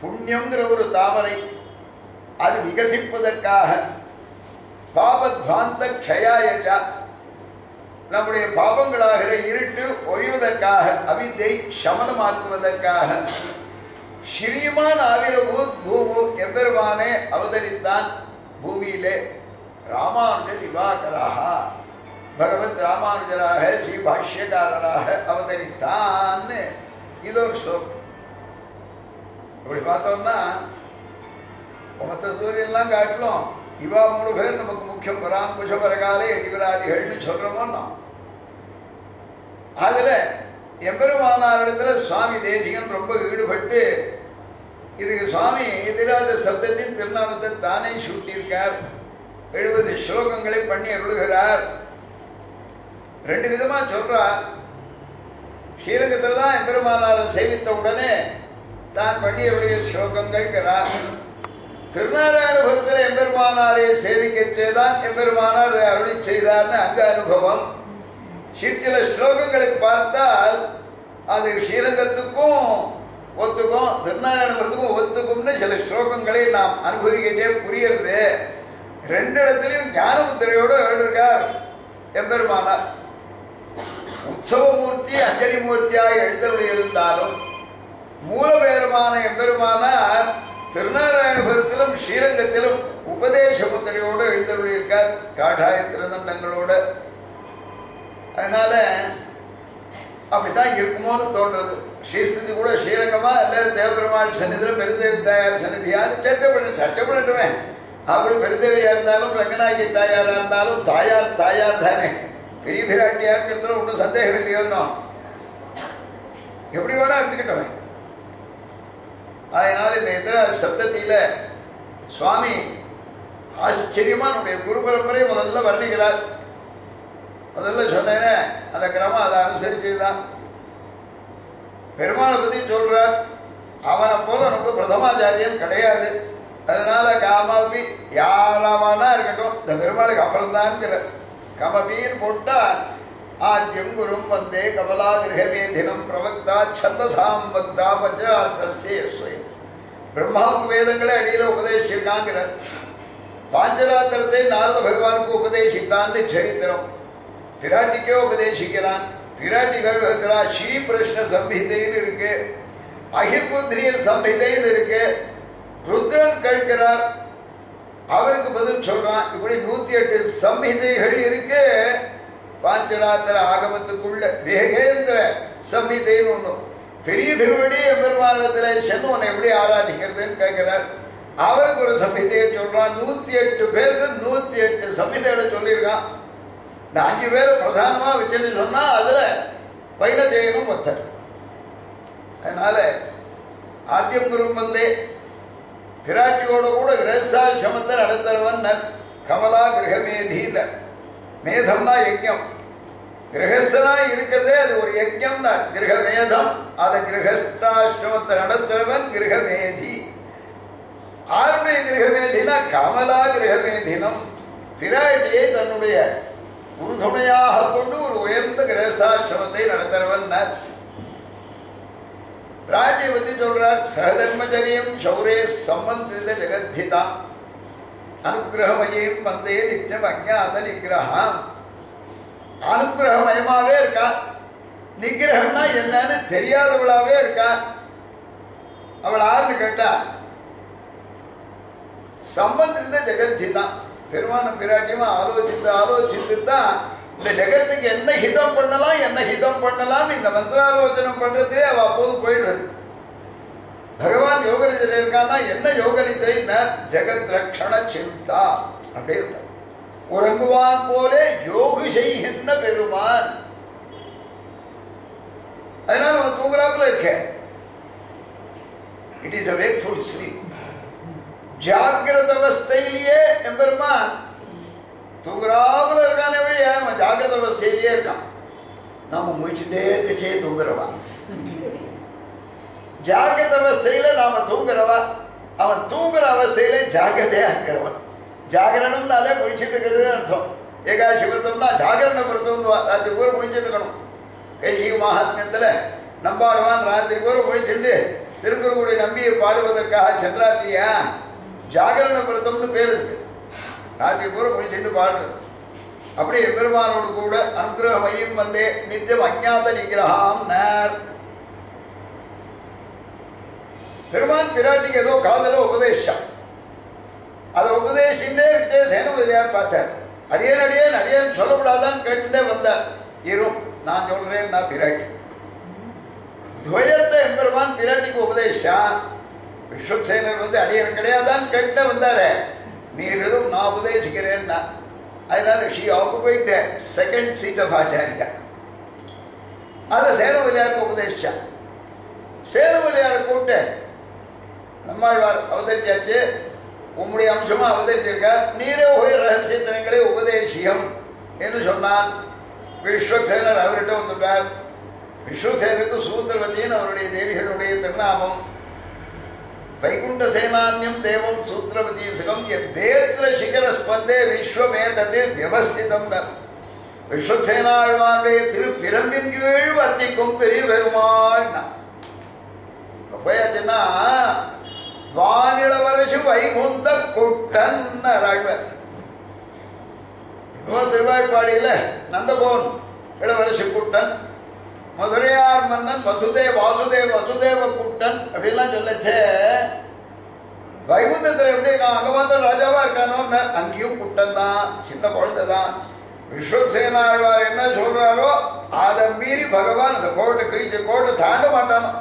புண்ணியங்கிற ஒரு தாமரை அது விகசிப்பதற்காக, பாபத்வாந்த க்ஷயாயச்சா நம்முடைய பாபங்களாகிற இருட்டு ஒழிவதற்காக, அவித்தை சமனமாக்குவதற்காக, ஸ்ரீமான் ஆவிர்பூத் பூமு எம்பெருமானே அவதரித்தான் பூமியிலே. ராமானுஜ திவாகராக, பகவத் ராமானுஜராக ஸ்ரீ பாஷ்யக்காரராக அவதரித்தான். இது ஒரு ஸ்லோகம். இப்படி பார்த்தோம்னா மற்ற சூரியன்லாம் காட்டிலும் இவா 3 பேர் நமக்கு முக்கியம். பராங்குஷ பரகாலே எதிவராதிகள்னு சொல்றோமோ நாம். அதுல எம்பெருமானாரிடத்துல சுவாமி தேசிகன் ரொம்ப ஈடுபட்டு இதுக்கு சுவாமி எதிராஜ சப்தத்தின் திருநாமத்தை தானே சூட்டியிருக்கார். 70 ஸ்லோகங்களை பண்ணி அருளுகிறார். 2 விதமா சொல்றார். ஸ்ரீரங்கத்தில் தான் எம்பெருமானாரை சேவித்த உடனே தான் பண்ணி அருளிய ஸ்லோகங்கள்கிறார். திருநாராயணபுரத்தில் எம்பெருமானாரை சேவிக்க செய்தான் எம்பெருமானார் அருளி செய்தார்னு அங்க அனுபவம். சில ஸ்லோகங்களை பார்த்தால் அது ஸ்ரீரங்கத்துக்கும் ஒத்துக்கும், திருநாராயணபுரத்துக்கும் ஒத்துக்கும்னு சில ஸ்லோகங்களை நாம் அனுபவிக்கச்சே புரியுறது. 2 இடத்துலையும் ஞானமுத்திரையோடு எழுதியிருக்கார் எம்பெருமானார். உற்சவமூர்த்தி அஞ்சலி மூர்த்தியாக எழுந்தருளி இருந்தாலும் மூலபேரமான எம்பெருமானார் திருநாராயணபுரத்திலும் ஸ்ரீரங்கத்திலும் உபதேச முத்திரையோடு எழுந்தருளி இருக்கார், காட்டாய திருதண்டங்களோடு. அதனால அப்படித்தான் இருக்குமோன்னு தோன்றது. ஸ்ரீஸ்துதி கூட ஸ்ரீரங்கமா இல்லை தேவபெருமாள் சன்னிதியில் பெருந்தேவி தாயார் சன்னிதியார் சர்ச்சை பண்ணட்டுமே. அப்படி பெருந்தேவியா இருந்தாலும் ரங்கநாயகி தாயாரா இருந்தாலும் தாயார் தாயார் தானே. பெரிய பிராட்டியாருங்கிறதுல ஒன்றும் சந்தேகம் இல்லையோன்னோ, எப்படி வேணா எடுத்துக்கிட்டவன். அதனால இந்த எதிர சப்தத்தில சுவாமி ஆச்சரியமா நம்முடைய குரு பரம்பரை முதல்ல வர்ணிக்கிறார். முதல்ல சொன்னேனே அந்த கிரமம் அதை அனுசரிச்சுதான் பெருமாளை பத்தி சொல்றார். அவனை போல நமக்கு பிரதமாச்சாரியன் கிடையாது. அதனால காமபி யாராவானா இருக்கட்டும், இந்த பெருமாளுக்கு அப்புறம் தான்ங்கிற கமபின்னு போட்டா ஆத்யம் குரும் வந்தே கமலா கிரகவேதினம் பிரவக்தா சந்தசாம் பக்தா பஞ்சராத்திரஸ்வயம். பிரம்மாவுக்கு வேதங்களை அடியில் உபதேசிச்சிருக்காங்கிற பாஞ்சராத்திரத்தை நாரத பகவானுக்கு உபதேசித்தான்னு சரித்திரம். பிராட்டிக்கே உபதேசிக்கிறான். பிராட்டிகள் இருக்கிறா. ஸ்ரீ பிரஷ்ன சம்ஹிதைன்னு இருக்கு, அகிர்புத்ரிய சம்ஹிதைன்னு இருக்கு. ருத்ரன் கேட்கிறார், அவருக்கு பதில் சொல்றான். இப்படி 108 சம்ஹிதைகள் இருக்கு. பாஞ்சராத்திர ஆகமத்துக்குள்ள வேகேந்திர சம்ஹிதைன்னு ஒண்ணு. பெரிய திருவடி எம்பெருமானிடத்தில் சென்று உன்னை எப்படி ஆராதிக்கிறதுன்னு கேட்கிறார். அவருக்கு ஒரு சம்ஹிதையை சொல்றான். 108 பேருக்கு 108 சம்ஹிதைகளை சொல்லியிருக்கான். இந்த 5 பேரை பிரதானமா வச்சுன்னு சொன்னா அதுல வைனதேயனும் ஒருத்தர். அதனால ஆத்தியம் குரும் வந்தே பிராட்டியோட கூட கிரகஸ்தாசிரமத்தை நடத்துறவன் கமலா கிரகமேதின. மேதம்னா யஜ்யம், கிரகஸ்தனா இருக்கிறதே அது ஒரு யஜ்யம்னா கிரகமேதம். அதை கிரகஸ்தாசிரமத்தை நடத்துறவன் கிரகமேதி. ஆருடைய கிரகமேதினா கமலா கிரகமேதினம். பிராட்டியை தன்னுடைய உறுதுணையாக கொண்டு ஒரு உயர்ந்த கிரகஸ்தாசிரமத்தை நடத்துறவன். பிராட்டியை பற்றி சொல்றார். சகதர்மச்சரியம் சௌரே சம்மந்திரித ஜெகத்திதாம் அனுகிரகமயம் வந்தே நித்தியம் அஜ்ஞாத நிகிரகம். அனுகிரகமயமாவே இருக்கா. நிகிரகம்னா என்னன்னு தெரியாதவளாவே இருக்கா. அவள் யாருன்னு கேட்டா சம்பந்திரித ஜெகத்திதான். பெருமான பிராட்டியமா ஆலோசித்து தான் இந்த ஜெகத்துக்கு என்ன ஹிதம் பண்ணலாம் என்ன ஹிதம் பண்ணலாம் இந்த மந்திராலோசனம் பண்றதே அவ அப்போது போயிடுறது. பகவான் யோக நிதிரை இருக்கான்னா என்ன யோக நிதிரைன்னா ஜெகத் ரக்ஷண சிந்தா அப்படின்னு உறங்குவான் போலே யோகு செய்கின்ற பெருமான். அதனால நம்ம தூங்குறாப்புல இருக்க. It is a wakeful sleep. ஜாகிரத அவஸ்தையிலேயே எம்பெருமான் தூங்குறாப்புல இருக்கானே வழியா அவன் ஜாகிரத அவஸ்தையிலேயே இருக்கான். நாம முயற்சிட்டே இருக்கச்சே தூங்குறவா. ஜாகிரத அவஸ்தையில நாம தூங்குறவா, அவன் தூங்குற அவஸ்தையில ஜாகிரதையா இருக்கிறவன். ஜாகரணம்னாலே முழிச்சிட்டு இருக்கிறது அர்த்தம். ஏகாதசி விரதம்னா ஜாகரண விரதம். ராத்திரி பூரா முழிச்சிட்டு இருக்கணும். கைசி மகாத்மியத்தில் நம்பாடுவான் ராத்திரி பூரா முழிச்சுட்டு திருக்குறளுடைய நம்பியை பாடுவதற்காக சென்றார் இல்லையா. ஜாகரண விரதம்னு பேர் இருக்கு. ராத்திரி பூரா முழிச்சுட்டு பாடுறது. அப்படி பெருமானோடு கூட அனுகிரகமையும் வந்தே நித்தியம் அஜாத நிகிரகாம் நேர். பெருமான் பிராட்டிக்கு ஏதோ காதல உபதேசம். அதை உபதேசிண்டே சேனவதியார் பார்த்தார். அடியேன் அடியேன் அடியேன் சொல்லக்கூடாதான்னு கேட்டுட்டே வந்தார். இரும் நான் சொல்றேன் நான் பிராட்டி. துவயத்தை எம்பெருமான் பிராட்டிக்கு உபதேசா. விஸ்வக்சேனர் வந்து அடியன் கிடையாதான்னு கேட்டுட்டே வந்தாரு. நீரும் நான் உபதேசிக்கிறேன்னா. அதனால she occupied second seat of Acharya. அதை சேனவதியாருக்கு உபதேசிச்சா. சேனவதியாரை கூப்பிட்டு நம்மாழ்வார் அவதரிச்சாச்சு, உம்முடைய அம்சமா அவதரிச்சிருக்கார், நீரே போய் ரகசியத்தனங்களை உபதேசியம் என்று சொன்னான். விஸ்வக்சேனர் அவர்கிட்ட வந்துட்டார். விஸ்வக்சேனருக்கு சூத்திரவதின்னு அவருடைய தேவிகளுடைய திருநாமம். வைகுண்ட சேனான்யம் தேவம் சூத்திரவதி சுகம் வேத்திர சிகர ஸ்பந்தே விஸ்வமேதத்து வியவஸ்திதம். விஸ்வக்சேனாழ்வாருடைய திருப்பிரம்பின் கீழ் வர்த்திக்கும் பெரிய பெருமாள். போயாச்சுன்னா வானிளவரசு வைகுந்த குட்டன் ஆழ்வார். இப்போ திருவாய்ப்பாடியில் நந்தபோன் இளவரசு குட்டன், மதுரையார் மன்னன் வசுதேவ குட்டன் அப்படின்லாம் சொல்லச்சே. வைகுந்தத்தில் எப்படி இருக்கான், அங்கே வந்து ராஜாவா இருக்கானோ அங்கேயும் குட்டன் தான், சின்ன குழந்தை தான். விஸ்வக்சேனாழ்வார் என்ன சொல்றாரோ அதை மீறி பகவான் அந்த கோட்டை கிழிச்ச கோட்டை தாண்ட மாட்டானோ.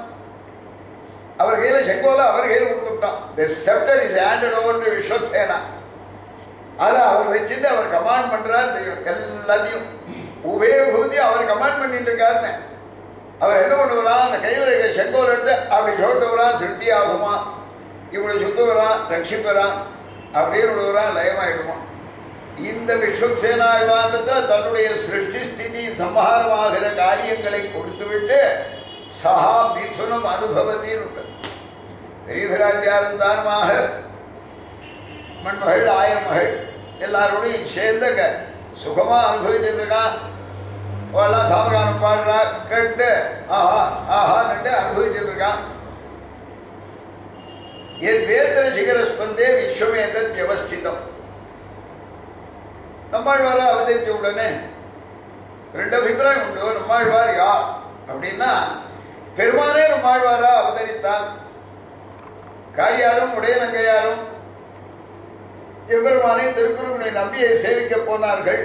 அவர் கையில் செங்கோல அவர் கையில் கொடுத்துட்டான். The sceptre is handed over to Vishwaksena. அதை அவர் வச்சுட்டு அவர் கமாண்ட் பண்றார் எல்லாத்தையும். உபயபூதி அவர் கமாண்ட் பண்ணிட்டு இருக்காருன்னு. அவர் என்ன பண்ணுவாரான், அந்த கையில் இருக்க செங்கோல் எடுத்து அப்படி சோட்டு வரான், சிருஷ்டி ஆகுமா, இப்படி சுத்து வரான், ரட்சிப்பறான், அப்படின்னு விடுவரான், லயமாயிடுமா. இந்த விஸ்வக்சேனாழ்வாண்டத்தில் தன்னுடைய சிருஷ்டி ஸ்திதி சம்ஹாரமாகிற காரியங்களை கொடுத்துவிட்டு சஹா மிதுனம் அனுபவத்தின்னு பெரிய பிராட்டியாரும் தானுமாக மண்மகள் ஆயிரம் மகள் எல்லாரோடையும் சேர்ந்த சுகமா அனுபவிச்சுருக்கான். அவெல்லாம் சாமகானம் பாடுறா கேட்டு ஆஹா ஆஹான்ட்டு அனுபவிச்சுருக்கான். என் வேத்திர சிகர ஸ்பந்தே விஸ்வமேதத் வியவஸ்திதம். நம்மாழ்வாரை அவதரிச்ச உடனே ரெண்டு அபிப்பிராயம் உண்டு. நம்மாழ்வார் யார் அப்படின்னா, பெருமானே நம்மாழ்வாரா அவதரித்தான். காரியாரும் உடையநங்கையாரும் எம்பெருமானை திருக்குறளுடைய நம்பியை சேவிக்க போனார்கள்.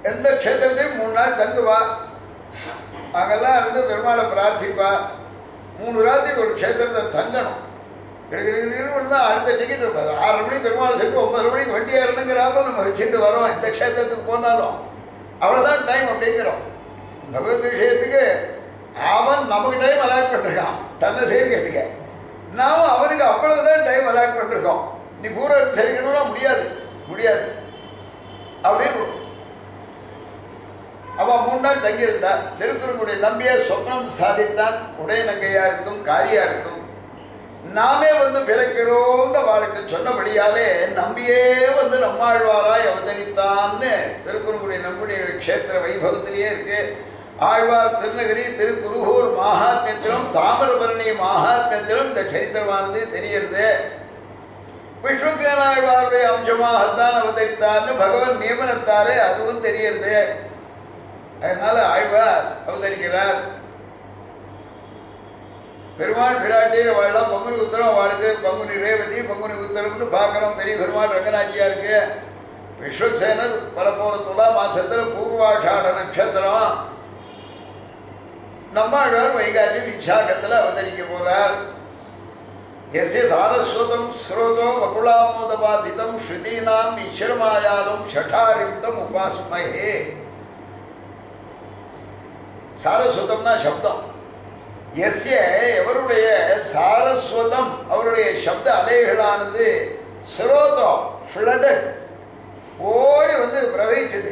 எந்த க்ஷேத்திரத்தையும் 3 நாள் தங்குவா. அங்கெல்லாம் இருந்து பெருமாளை பிரார்த்திப்பா. 3 ராத்திரி ஒரு க்ஷேத்திரத்தை தங்கணும். தான் அடுத்த டிக்கெட் 6 மணிக்கு பெருமாளை சென்று 9 மணிக்கு வண்டி ஏறணுங்கிறாப்ப நம்ம வச்சுட்டு வரோம். எந்த க்ஷேத்திரத்துக்கு போனாலும் அவ்வளோதான் டைம் அப்படிங்கிறோம். பகவத் விஷயத்துக்கு அவன் நமக்கு டைம் அலாட் பண்ணிருக்கான் தன்னை சேவிக்கிறதுக்கு. நாம் அவனுக்கு அவ்வளவுதான் டைம் அலாட் பண்ணிருக்கோம். நீ பூரா சேவிக்கணும்னா முடியாது அப்படின்னு. அவன் 3 நாள் தங்கியிருந்தான். திருக்குறளுடைய நம்பிய சொப்னம் சாதித்தான். உடையநங்கையாருக்கும் காரியாருக்கும் நாமே வந்து பிறக்கிறோம்னு அவளுக்கு சொன்னபடியாலே நம்பியே வந்து நம்மாழ்வாராய் அவதரித்தான்னு திருக்குறளுடைய நம்முடைய க்ஷேத்திர வைபவத்திலேயே இருக்கு. ஆழ்வார் திருநகரி திருக்குருகூர் மகாத்மியத்திலும் தாமிரபரணி மகாத்மியத்திலும் இந்த சரித்திரமானது தெரிகிறது. விஸ்வக்சேனாழ்வாருடைய அம்சமாகத்தான் அவதரித்தார்னு பகவான் நியமனத்தாலே அதுவும் தெரிகிறது. அதனால ஆழ்வார் அவதரிக்கிறார். பெருமாள் பிராட்டியில் வாழலாம். பங்குனி உத்தரம் அவளுக்கு பங்குனி ரேவதி பங்குனி உத்தரம்னு பார்க்குறோம். பெரிய பெருமாள் ரங்கநாச்சியாருக்கு விஸ்வக்சேனர் வரப்போற துலா மாசத்துல பூர்வாஷாட நட்சத்திரம் நம்மாழ்வார் வைகாசி விசாகத்துல அவதரிக்க போறார். எஸ்ய சாரஸ்வதம் ஸ்ரோதோ வகுலாமோதபாதிதம் ஸ்ருதீனாம் ஈஸ்வரமாயாலும் ஷடாரிந்தம் உபாஸ்மஹே. சாரஸ்வதம்னா சப்தம். எஸ்ய எவருடைய சாரஸ்வதம் அவருடைய சப்த அலைகளானது ஸ்ரோதம் ஃப்ளடட் ஓடி வந்து பிரவகிச்சது.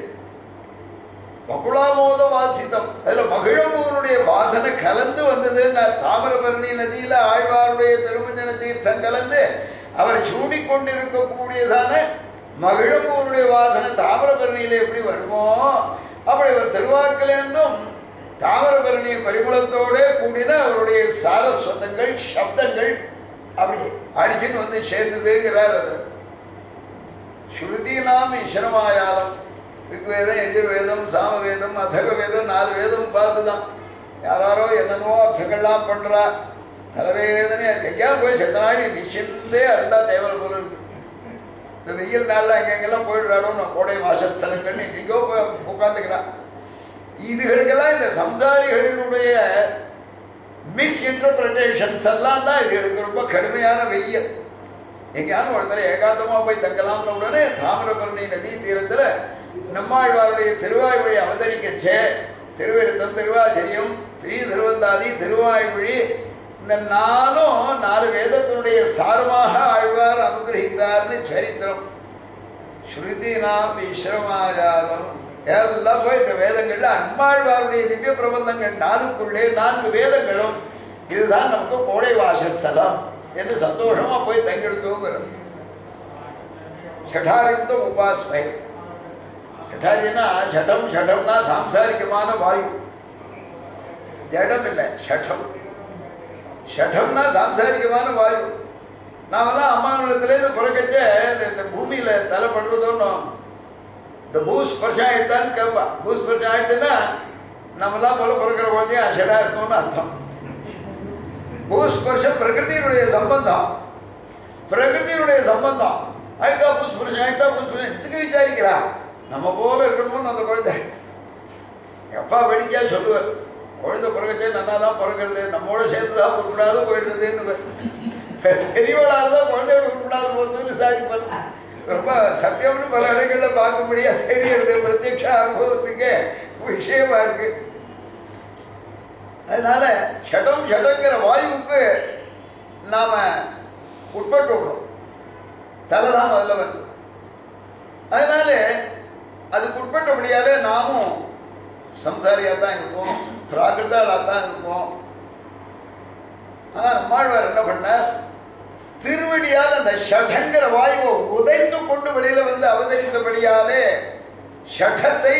வகுலாமோத வாசித்தம் அதுல மகிழம்பூருடைய வாசனை கலந்து வந்ததுன்னு தாமிரபரணி நதியில ஆழ்வாருடைய திருமஞ்சன தீர்த்தம் கலந்து அவரை சூடிக்கொண்டிருக்கக்கூடியதான மகிழம்பூருடைய வாசனை தாமிரபரணியில எப்படி வருமோ அப்படி அவர் திருவாக்கிலேருந்தும் தாமிரபரணி பரிமளத்தோட கூடின அவருடைய சாரஸ்வதங்கள் சப்தங்கள் அப்படி அடிச்சுன்னு வந்து சேர்ந்ததுங்கிறார். அது ஸ்ருதினாம் ஈஸ்வரமாயாலம் ரிக்வேதம் யஜுர்வேதம் சாமவேதம் அதர்வ வேதம் 4 வேதம் பார்த்துதான் யாரோ என்னென்னோ அர்த்தங்கள்லாம் பண்றா. தலைவேதனை எங்கேயாவது போய் செத்தனாடி நிச்சயந்தே அருந்தா தேவலை போல இருக்கு. இந்த வெயில் நாளில் எங்கெங்கெல்லாம் போயிடுறாடும் நான் கோடை வாசஸ்தலங்கள்னு எங்கேயோ போய் உட்காந்துக்கிறான். இதுகளுக்கெல்லாம் இந்த சம்சாரிகளுடைய மிஸ்இன்டர்பிரிட்டேஷன்ஸ் எல்லாம் தான் இதுகளுக்கு ரொம்ப கடுமையான வெயில். எங்கேயாவது ஒருத்தர ஏகாந்தமாக போய் தங்கலாம்னு உடனே தாமிரபரணி நதி தீரத்தில் நம்மாழ்வாருடைய திருவாய்மொழி அவதரிக்கச்சே திருவிருத்தம் திருவாச்சரியம் பெரிய திருவந்தாதி திருவாய்மொழி இந்த 4 வேதத்தினுடைய சாரமாக ஆழ்வார் அனுகிரகித்தார்னு சரித்திரம். ஸ்ருதினாம் ஈஸ்வரமாயாலம் எல்லாம் போய் இந்த வேதங்கள்ல அம்மாழ்வாருடைய திவ்ய பிரபந்தங்கள் 4 வேதங்களும் இதுதான் நமக்கு கோடை வாசஸ்தலம் என்று சந்தோஷமா போய் தங்கெடுத்தோங்கிறோம். ஷடாரிந்தம் உபாஸ்மை. ஷடாரின்னா ஷடம்னா சாம்சாரிகமான வாயு, ஜடம் இல்லை ஷடம். ஷடம்னா சாம்சாரிகமான வாயு. நாமெல்லாம் அம்மாவிடத்துலேருந்து பிறக்கச்ச இந்த பூமியில தலை பண்றதோன்னு இந்த பூஸ்பர்ஷம் ஆயிடுத்தான்னு கேட்பா. பூஸ்பர்ஷம் ஆயிடுச்சுன்னா நம்மெல்லாம் போல பிறக்கிற குழந்தைய ஷடா இருக்கணும்னு அர்த்தம். பூஸ்பர்ஷம் பிரகிருதியினுடைய சம்பந்தம். பிரகிருதியினுடைய சம்பந்தம் ஆயிட்டா பூஸ்பர்ஷம் ஆயிட்டா பூஸ்பர்ஷம் எதுக்கு விசாரிக்கிறா? நம்ம போல இருக்கணும்னு அந்த குழந்தை எப்பா வெடிக்கா சொல்லுவார். குழந்தை பிறக்கச்சே நல்லா தான் பிறக்கிறது, நம்மோட சேர்த்து தான் உருப்படாத போயிடுறதுன்னு. பெரியவளாக தான் குழந்தையோட உருப்படாத போகிறதுன்னு விசாரிப்பார். ரொம்ப சத்தியம்னு பல இடங்களில் பார்க்க முடியாது. தெரியுறது பிரத்யட்ச அனுபவத்துக்கு விஷயமா இருக்கு. அதனால ஷடங்கிற வாயுவுக்கு நாம உட்பட்டு விடுறோம். தலை தான் முதல்ல வருது. அதனால அதுக்கு உட்பட்டபடியாலே நாமும் சம்சாரியாக தான் இருப்போம், பிராகிருதாளாக தான் இருப்போம். ஆனால் நம்மாழ்வார் என்ன பண்ணார்? திருவடியால் அந்த ஷடங்கிற வாயுவை உதைத்து கொண்டு வெளியில வந்து அவதரித்தபடியாலே ஷடத்தை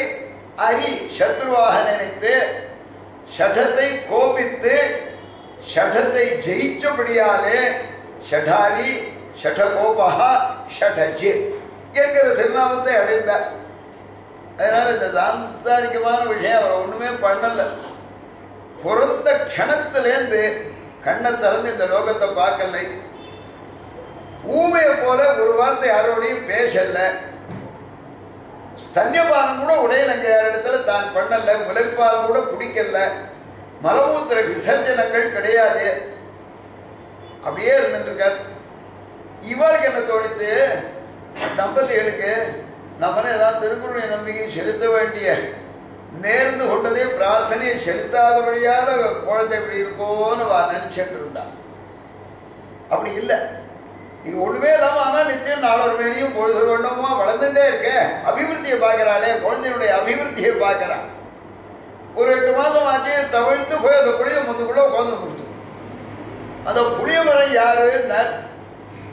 சத்ருவாக நினைத்து ஷடத்தை கோபித்து ஷடத்தை ஜெயிச்சபடியாலே ஷடாரி ஷடகோபா ஷடஜித் என்கிற திருநாமத்தை அடைந்தார். அதனால இந்த சாம்சாரிகமான விஷயம் அவர் ஒண்ணுமே பண்ணல. பிறந்த க்ஷணத்திலேருந்து கண்ணை திறந்து இந்த லோகத்தை பார்க்கலை. ஊமையை போல ஒரு வார்த்தை யாரோடையும் பேசல. ஸ்தன்யபானம் கூட உடையனங்க யாரிடத்துல தான் பண்ணல. முலைப்பால் கூட குடிக்கல. மலமூத்திர விசர்ஜனங்கள் கிடையாது. அப்படியே இருந்துருக்கார். இவளுக்கு என்ன தோணித்து? தம்பதிகளுக்கு நம்மளே ஏதாவது திருக்குறளை நம்பிக்கை செலுத்த வேண்டிய நேர்ந்து கொண்டதே பிரார்த்தனையை செலுத்தாதபடியால குழந்தை இப்படி இருக்கோன்னு நினைச்சுட்டு இருந்தான். அப்படி இல்லை. இது ஒண்ணுமே இல்லாம ஆனா நித்தியம் நாளொரு மேலையும் பொழுது வேண்டுமோ வளர்ந்துட்டே இருக்க. அபிவிருத்தியை பார்க்கிறாளே, குழந்தையுடைய அபிவிருத்தியை பார்க்கிறான். ஒரு 8 மாதம் ஆச்சு தவிழ்த்து போய் அந்த புளிய முந்துக்குள்ள உட்காந்து கொடுத்து. அந்த புளிய மரம் யாருன்னா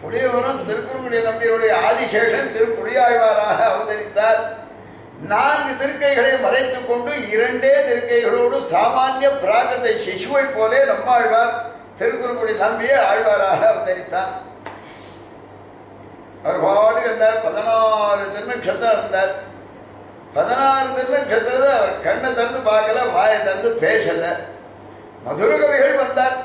புளியவரம் திருக்குறளுடைய நம்பியுடைய ஆதிசேஷன் திருப்புளியாழ்வாராக அவதரித்தார். 4 திருக்கைகளை மறைத்துக் கொண்டு 2 திருக்கைகளோடு சாமானிய பிராகிருத சிசுவை போலே நம்மாழ்வார் திருக்குறளுடைய நம்பியே ஆழ்வாராக அவதரித்தார். அவர் பாட்டுக்கு இருந்தார். 16 திருநட்சத்திரம் இருந்தார். 16 திருநட்சத்திரத்தை அவர் கண்ணை திறந்து பார்க்கல, வாயை திறந்து பேசல. மதுர கவிகள் வந்தார்.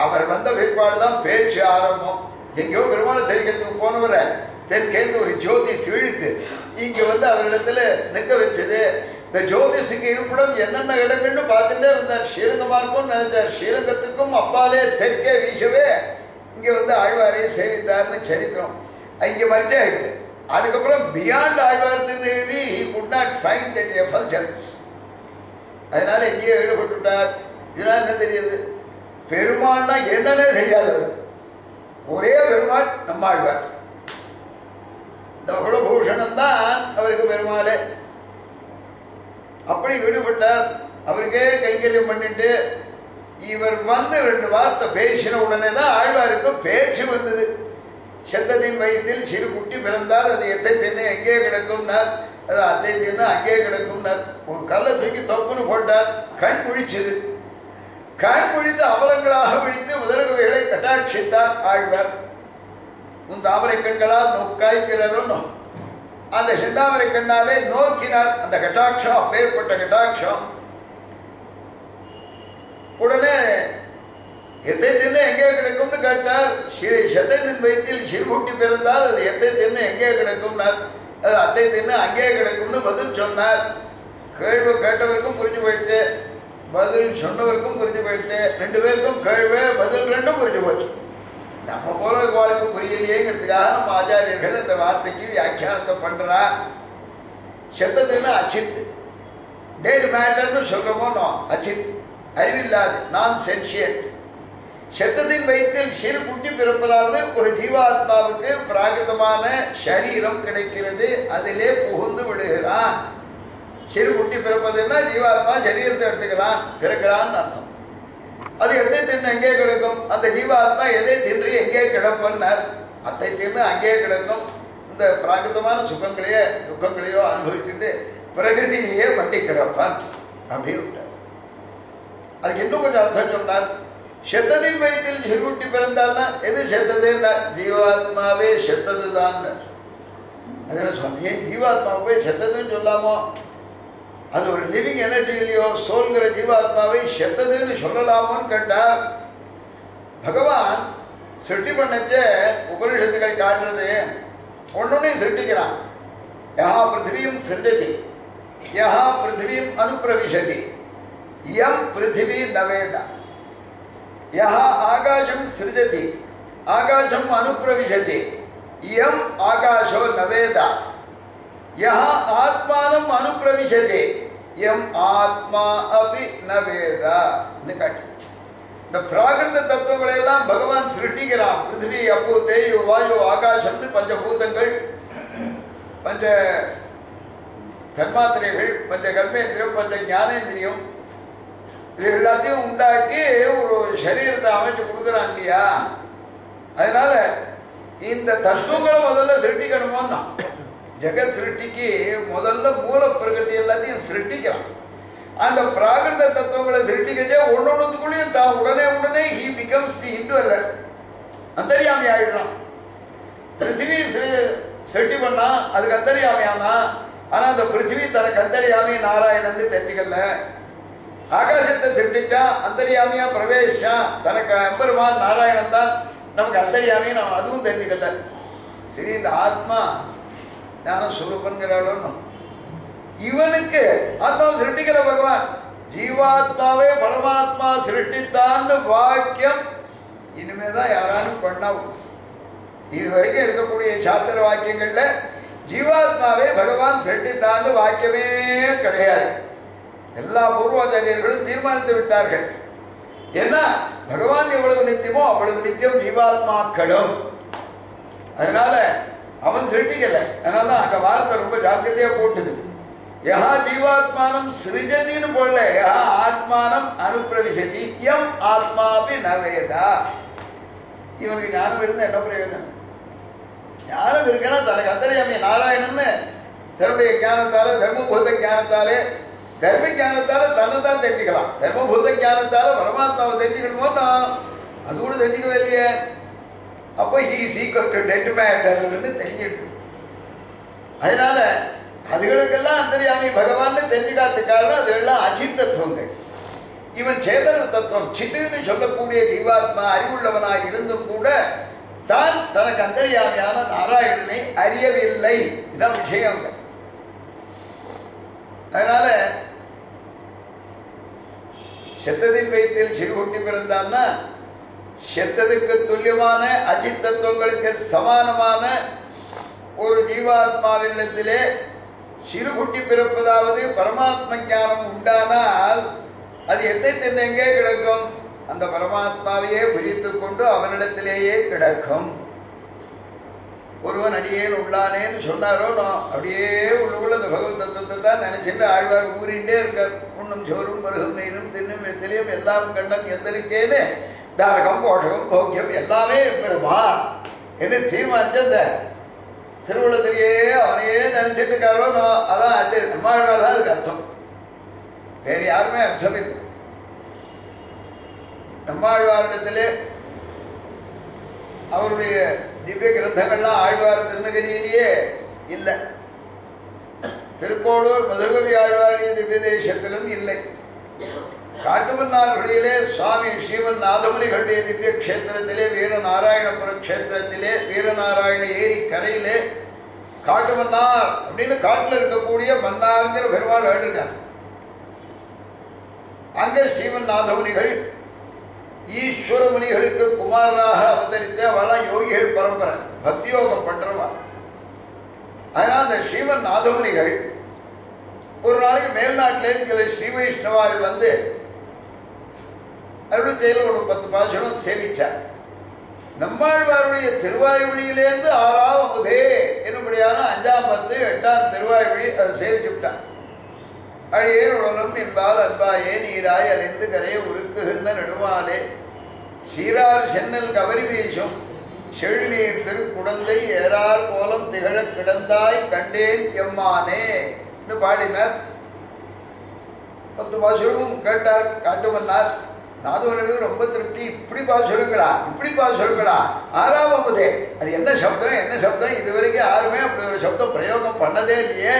அவர் வந்த பிற்பாடுதான் பேச்சு ஆரம்பம். எங்கேயோ பெருமாளை செய்கிறதுக்கு போனவரை தெற்கேந்து ஒரு ஜோதிஷ் இழுத்து இங்கே வந்து அவரிடத்துல நிற்க வச்சது. இந்த ஜோதிஷுக்கு இருப்பிடம் என்னென்ன இடங்கள்னு பார்த்துட்டே வந்தார். ஸ்ரீரங்கமா இருக்கும்னு நினைச்சார். ஸ்ரீரங்கத்துக்கும் அப்பாலே தெற்கே வீசவே இங்கே வந்து ஆழ்வாரையை சேவித்தார்னு சரித்திரம் இங்கே மறைச்சே ஆயிடுச்சு. அதுக்கப்புறம் பியாண்ட் ஆழ்வார் திருநெறி he could not find that effulgence. அதனால எங்கேயோ ஈடுபட்டுட்டார். இதனால் என்ன தெரியுது? பெருமாள்னா என்னன்னே தெரியாதவர். ஒரே பெருமாள் நம்ம ஆழ்வார். இந்த குலபூஷணம் தான் அவருக்கு பெருமாளே. அப்படி ஈடுபட்டார். அவருக்கே கைங்கரியம் பண்ணிட்டு இவர் வந்து 2 வார்த்தை பேசின உடனே தான் ஆழ்வாருக்கு பேச்சு வந்தது. செத்தத்தின் வயிற்றில் சிறு குட்டி பிறந்தால் அது எத்தை தின்னு எங்கே கிடக்கும்னார். அது அத்தை தின்னு அங்கே கிடக்கும்னார். ஒரு கல்லை தூக்கி தொப்புன்னு போட்டார். கண் முழிச்சது. கண் முழித்து அவலங்களாக விழித்து முதல்களை கட்டாட்சித்தார் ஆழ்வார். உன் தாமரை கண்களால் நோக்காய் பிறரும் அந்த செந்தாமரை கண்ணாலே நோக்கினார். அந்த கட்டாட்சம் அப்பேற்பட்ட கட்டாட்சம். உடனே எத்தை தின்னு எங்கே கிடக்கும்னு கேட்டார். செத்தத்தின் வயிற்றில் சிறுகுட்டி பிறந்தால் அது எத்தை தின்னு எங்கே கிடக்கும்னார். அது அத்தை தின்னு அங்கே கிடக்கும்னு பதில் சொன்னார். கேள்வி கேட்டவருக்கும் புரிஞ்சு போயிடுத்து, பதில் சொன்னவருக்கும் புரிஞ்சு போயிடுத்து. 2 பேருக்கும் கேள்வி பதில் 2ம் புரிஞ்சு போச்சு. நம்ம போல வாழ்க்கை புரியலையேங்கிறதுக்காக நம்ம ஆச்சாரியர்கள் இந்த வார்த்தைக்கு வியாக்கியானத்தை பண்றா. செத்ததுன்னு அச்சித்து, டெட் மேட்டர்னு சொல்றோமோ அச்சித்து, அறிவில்லாது, நான் சென்ஷியன்ட். செத்தத்தின் வயிற்றில் சிறு குட்டி பிறப்பதாவது ஒரு ஜீவாத்மாவுக்கு பிராகிருதமான சரீரம் கிடைக்கிறது. அதிலே புகுந்து விடுகிறான். சிறு குட்டி பிறப்பதுன்னா ஜீவாத்மா சரீரத்தை எடுத்துக்கிறான், பிறக்கிறான்னு அர்த்தம். அது எதை தின்னு எங்கே கிடக்கும்? அந்த ஜீவாத்மா எதை தின்று எங்கே கிடப்பன்னார். அத்தை தின்னு அங்கே கிடக்கும். இந்த பிராகிருதமான சுகங்களையோ துக்கங்களையோ அனுபவிச்சுட்டு பிரகிருதியிலேயே வண்டி கிடப்பான் அப்படின்னு விட்டார். அதுக்கு இன்னும் கொஞ்சம் அர்த்தம் சொன்னார். செத்ததின் வயிற்றில் சிறுகுட்டி பிறந்தால்னா எது செத்ததுன்னா ஜீவாத்மாவே செத்ததுதான். அதனால சுவாமி ஏன் ஜீவாத்மாவை போய் செத்ததுன்னு சொல்லாமோ? அது ஒரு லிவிங் எனர்ஜி இல்லையோ? சோல்கிற ஜீவாத்மாவை செத்ததுன்னு சொல்லலாமோன்னு கேட்டார். பகவான் சிருஷ்டி பண்ணச்ச உபனிஷத்துக்கள் காட்டுறது ஒன்னொன்னையும் சிருஷ்டிக்கிறான். யஹா பிருத்திவியும் சிருஜதி, யஹா பிருத்திவியும் அனுப்பிரவிசதி, யம் பிருத்திவி நவேதா, யஹா ஆகாசம் சிருஜதி, ஆகாசம் அனுப்பிரவிசதி, யம் ஆகாசோ நவேதா, யஹா ஆத்மானம் அனுப்பிரவிசதி, யம் ஆத்மா அபி நவேதான்னு காட்டு. இந்த பிராகிருத தத்துவங்களை எல்லாம் பகவான் சிருஷ்டிக்கிறான். பிருத்திவி, அப்பு, தேயு, வாயு, ஆகாசம்னு பஞ்சபூதங்கள், பஞ்ச தன்மாத்திரைகள், பஞ்ச கர்மேந்திரியம், பஞ்ச ஞானேந்திரியம், இது எல்லாத்தையும் உண்டாக்கி ஒரு சரீரத்தை அமைச்சு கொடுக்குறான் இல்லையா? அதனால இந்த தத்துவங்களை முதல்ல சிருஷ்டிக்கணுமோன்னா ஜெகத் சிருஷ்டிக்கு முதல்ல மூல பிரகிருதி எல்லாத்தையும் சிருஷ்டிக்கிறான். அந்த பிராகிருத தத்துவங்களை சிருஷ்டிக்கச்சே ஒன்னொன்னுக்குள்ளேயும் தான் உடனே ஹி பிகம்ஸ் தி இண்டுவலர், அந்தரியாமி ஆயிடுறான். பிருத்திவி சிருஷ்டி பண்ணா அதுக்கு அந்தரியாமி ஆனா, ஆனா அந்த பிருத்திவி தனக்கு அந்தரியாமி நாராயணன் தெரிஞ்சுக்கல. ஆகாசத்தை சிருஷ்டிச்சா அந்தரியாமியா பிரவேஷா தனக்கு எம்பெருமான் நாராயணன் தான் நமக்கு அந்தரியாமி, நம்ம அதுவும் தெரிஞ்சுக்கல. சரி, இந்த ஆத்மா ஞான சுரூபன்கிறாலும் இவனுக்கு ஆத்மாவை சிருஷ்டிக்கல பகவான். ஜீவாத்மாவே பரமாத்மா சிருஷ்டித்தான்னு வாக்கியம் இனிமேதான் யாராலும் பண்ணவும். இது வரைக்கும் இருக்கக்கூடிய சாஸ்திர வாக்கியங்கள்ல ஜீவாத்மாவே பகவான் சிருஷ்டித்தான்னு வாக்கியமே கிடையாது. எல்லா பூர்வாச்சாரியர்களும் தீர்மானித்து விட்டார்கள். ஏன்னா பகவான் எவ்வளவு நித்தியமோ அவ்வளவு நித்தியம் ஜீவாத்மாக்களும். அதனால அவன் சிருஷ்டிக்கல. அதனாலதான் அங்க வார்த்தை ரொம்ப ஜாக்கிரதையா போட்டுது. யஹா ஜீவாத்மானம் சிருஜதின்னு போடல, யஹா ஆத்மானம் அனுப்பிரவிசதி, யம் ஆத்மாபி நவேதா. இவனுக்கு ஞானம் இருந்தா என்ன பிரயோஜனம்? ஞானம் இருக்குன்னா தனக்கு அந்தரியாமி நாராயணன்னு தன்னுடைய ஞானத்தாலே, தர்மபூத ஞானத்தாலே, தர்ம ஞானத்தால தன்னை தான் தெரிஞ்சுக்கலாம். தர்மபூத ஞானத்தால பரமாத்மாவை தெரிஞ்சுக்கணுமோன்னா அது கூட தெரிஞ்சுக்கவே இல்லையே. அப்போ டெட் மேட்டர்னு தெரிஞ்சிடுது. அதனால அதுகளுக்கெல்லாம் அந்தரியாமி பகவான்னு தெரிஞ்சுக்காத காரணம் அதெல்லாம் அச்சித் தத்துவங்கள். இவன் சேதன தத்துவம் சித்துன்னு சொல்லக்கூடிய ஜீவாத்மா அறிவுள்ளவனாக இருந்தும் கூட தான் தனக்கு அந்தர்யாமியான நாராயணனை அறியவில்லை. இதான் விஷயம். அதனால செத்ததின் வயிற்றில் சிறுகுட்டி பிறந்தான்னா செத்ததுக்கு துல்லியமான அஜித் தத்துவங்களுக்கு சமானமான ஒரு ஜீவாத்மாவினிடத்திலே சிறுகுட்டி பிறப்பதாவது பரமாத்ம ஞானம் உண்டானால் அது எத்தை தின்னு எங்கே கிடக்கும்? அந்த பரமாத்மாவையே புரித்து கொண்டு அவனிடத்திலேயே கிடக்கும். ஒருவன் அடியேன் உள்ளானேன்னு சொன்னாரோ நான் அப்படியே உள்ளுக்குள்ள அந்த பகவத் தத்துவத்தை தான் நினைச்சுட்டு ஆழ்வார் ஊறிண்டே இருக்கார். உண்ணும் சோறும் பருகும் நீரும் தின்னும் வெத்திலையும் எல்லாம் கண்டன் எந்தரிக்கேன்னு தாரகம் போஷகம் போக்கியம் எல்லாமே பெருமான் என்று தீர்மானிச்சு அந்த திருவுள்ளத்திலேயே அவனையே நினைச்சிட்டு இருக்காரோ நான். அதான் அது நம்மாழ்வார் தான் அதுக்கு அர்த்தம், வேறு யாருமே அர்த்தம் இல்லை. நம்மாழ்வாரிடத்திலே அவருடைய திவ்ய கிரந்தங்கள்லாம் ஆழ்வார் திருநகரியிலேயே இல்லை. திருக்கோளூர் மதுரகவி ஆழ்வாருடைய திவ்ய தேசத்திலும் இல்லை. காட்டுமன்னார்குடியிலே சுவாமி ஸ்ரீமன் நாதமுனிகளுடைய திவ்ய கஷேத்திரத்திலே வீரநாராயணபுர கஷேத்திரத்திலே வீரநாராயண ஏரி கரையிலே காட்டுமன்னார் அப்படின்னு காட்டில் இருக்கக்கூடிய மன்னார்ங்கிற பெருமாள் எழுதிருக்கார். அங்கே ஸ்ரீமன் நாதமுனிகள் ஈஸ்வர முனிகளுக்கு குமாரராக அவதரித்த அவளாம் யோகிகள் பரம்பரை, பக்தி யோகம் பண்றவா. அதனால் அந்த ஸ்ரீமன் நாதமுனிகள் ஒரு நாளைக்கு மேல்நாட்டிலே ஸ்ரீ வைஷ்ணவாவில் வந்து அருள் செயல ஒரு 10 பாசுரம் சேவிச்சார். நம்மாழ்வாருடைய திருவாய்மொழியிலேருந்து 6ஆம் அமுதே என்னும்படியான 5ஆம் 10 8ஆம் திருவாய்மொழி அதை சேவிச்சு விட்டான். அழியே உடலும் என்பால் அன்பாயே நீராய் அலைந்து கரையை உருக்குகின்ற நெடுமாலே சீரார் சென்னல் கவரி வீசும் செழுநீர் திருக்குடந்தை ஏறார் கோலம் திகழ கிடந்தாய் கண்டேன் எம்மானே என்று பாடினார். 10 பாசுரமும் கேட்டார் காட்டுமன்னார். நாதவர்களுக்கு ரொம்ப திருப்தி. இப்படி பாசுரங்களா, இப்படி பாசுரங்களா, 6ஆம் அமுதே அது என்ன சப்தம், என்ன சப்தம், இதுவரைக்கும் யாருமே அப்படி ஒரு சப்தம் பிரயோகம் பண்ணதே இல்லையே.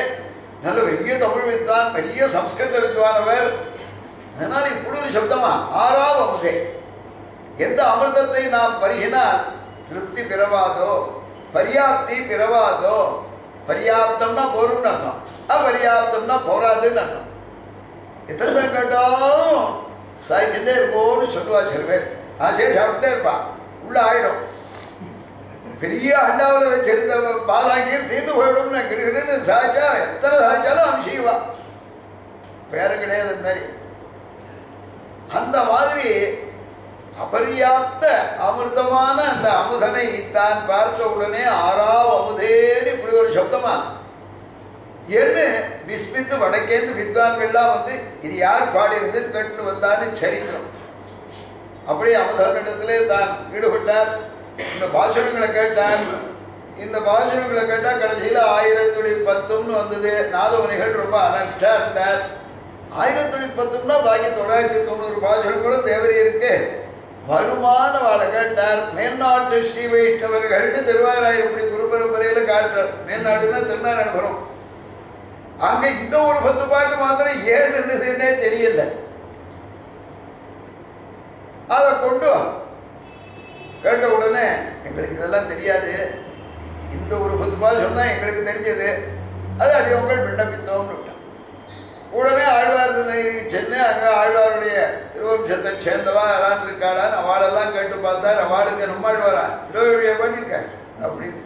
நல்ல பெரிய தமிழ் வித்வான், பெரிய சம்ஸ்கிருத வித்வானவர், அதனால இப்படி ஒரு சப்தமா 6ஆம் அமுதே. எந்த அமிர்தத்தை நாம் பருகினால் திருப்தி பிறவாதோ, பரியாப்தி பிறவாதோ. பரியாப்தம்னா போரும்னு அர்த்தம், அப்பரியாப்தம்னா போராதுன்னு அர்த்தம். எத்தனை கேட்டாலும் சாய்ச்சுட்டே இருக்கோன்னு சொல்லுவா சில பேர். ஆசையை சாப்பிட்டே இருப்பா, உள்ள ஆயிடும். பெரிய அண்டாவில் வச்சிருந்த பாதாங்கீர் தீர்ந்து போயிடும்னு கிடுகிடுன்னு சாய்ச்சா எத்தனை சாய்ச்சாலும் அவன் செய்வா, வேற கிடையாது. அந்த மாதிரி அந்த மாதிரி அபரியாப்த அமிர்தமான அந்த அமுதனை தான் பார்த்த உடனே 6ஆம் அமுதேன்னு இப்படி ஒரு சப்தமா என்று விஸ்மித்து வடக்கேந்து வித்வான்கள்லாம் வந்து இது யார் பாடியிருந்துன்னு கேட்டு வந்தான்னு சரித்திரம். அப்படியே அமுதனிடத்திலே தான் ஈடுபட்டார். இந்த பாசுரங்களை கேட்டார். இந்த பாசுரங்களை கேட்டால் கடைசியில் 1010ன்னு வந்தது. நாதமுனிகள் ரொம்ப அலர்ட்டா இருந்தார். 1010ன்னா பாக்கி 990 பாசுரங்களும் தேவரி இருக்கு வருமான வாழை கேட்டார். மேல்நாட்டு ஸ்ரீ வைஷ்ணவர்கள்னு திருவாராயிரப்படி குரு பரம்பரையில் காட்டுறார். மேல்நாடுன்னா திருநாராயணபுரம். அங்க இந்த ஒரு 10 பாட்டு மாத்திரம் ஏன் நின்றுதுன்னே தெரியல. அதை கொண்டு கேட்ட உடனே எங்களுக்கு இதெல்லாம் தெரியாது, இந்த ஒரு 10 பாசுரம் தான் எங்களுக்கு தெரிஞ்சது, அது அடியவங்கள் விண்ணப்பித்தோம்னு விட்டான். உடனே ஆழ்வார் சென்று அங்கே ஆழ்வாருடைய திருவம்சத்தை சேர்ந்தவா யாரான் இருக்காளான்னு அவளெல்லாம் கேட்டு பார்த்தார். அவளுக்கு நம்மாழ்வாரா திருவழியை பண்ணியிருக்காரு அப்படின்னு.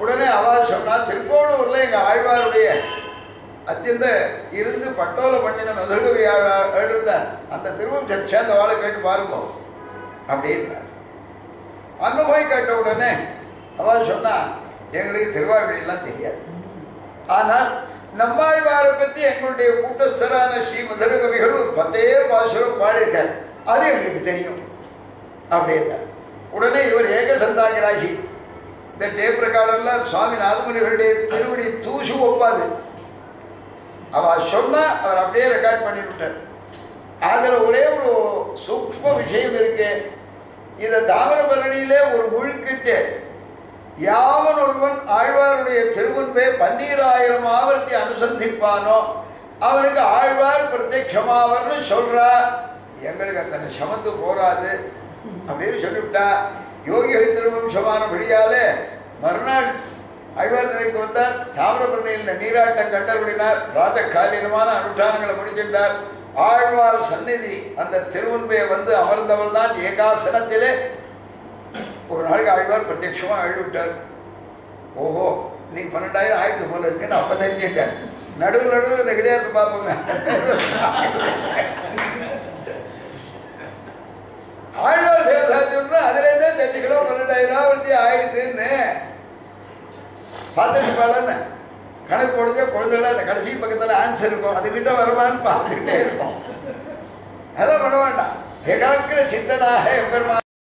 உடனே அவள் சொன்னா, திருக்கோளூர்ல எங்க ஆழ்வாருடைய அத்தியந்த இருந்து பட்டோலை பண்ணின மதுரகவி எழுந்தார், அந்த திருவம்சத்தை சேர்ந்தவாளை கேட்டு பாருங்க அப்படின்னார். அங்க போய் கேட்ட உடனே அவள் சொன்னா, எங்களுக்கு திருவாய்மொழியெல்லாம் தெரியாது, ஆனால் நம்மாழ்வாரை பற்றி எங்களுடைய கூட்டஸ்தரான ஸ்ரீ மதுரகவிகள் ஒரு 10 பாசுரம் பாடியிருக்கார், அது எங்களுக்கு தெரியும் அப்படின்னார். உடனே இவர் ஏகசந்தாகிராகி. இந்த டேப் ரெக்கார்டெல்லாம் சுவாமி நாதமுனிகளுடைய திருவடி தூசு ஒப்பாது. அவ சொன்னா அவர் அப்படியே ரெக்கார்ட் பண்ணிவிட்டார். அதுல ஒரே ஒரு சூக்ஷ்ம விஷயம் இருக்கு. இதை தாமிரபரணியிலே ஒரு முழுக்கிட்டு யாவன் ஒருவன் ஆழ்வாருடைய திருமுன்பே 12,000 ஆவர்த்தி அனுசந்திப்பானோ அவனுக்கு ஆழ்வார் பிரத்யட்சமாவர்னு சொல்றார். எங்களுக்கு அத்தனை சமத்து போராது அப்படின்னு சொல்லிவிட்டா. யோகிகள் திருவம்சமானபடியாலே மறுநாள் ஆழ்வார் நிலைக்கு வந்தார். தாமிரபரணியில் நீராட்டம் கண்டருளினார். ராஜகாலீனமான அனுஷ்டானங்களை முடிக்கின்றார். ஆழ்வார் சந்நிதி அந்த திருவன்பையை வந்து அமர்ந்தவர் தான் ஏகாசனத்திலே. ஒரு நாளைக்கு ஆழ்வார் பிரத்யட்சமாக எழுவிட்டார். ஓஹோ, இன்னைக்கு 12,000 ஆயிரத்து போல இருக்குன்னு அப்போ தெரிஞ்சுட்டார். நடுவில் இந்த கிடையாது பார்ப்போங்க. ஆழ்வார் சேவசாச்சுன்னா அதுலேருந்தே தெரிஞ்சுக்கணும் 12,000 ஆயிடுத்துன்னு பார்த்துட்டு பாடன்னு கணக்கு போடுச்சா குழந்தைகள அந்த கடைசி பக்கத்தில் ஆன்சர் இருக்கும். அதுக்கிட்ட வருமானு பார்த்துக்கிட்டே இருக்கும். அதெல்லாம் பண்ண வேண்டாம். ஏகாக்கிர சித்தனாக எம்பெருமா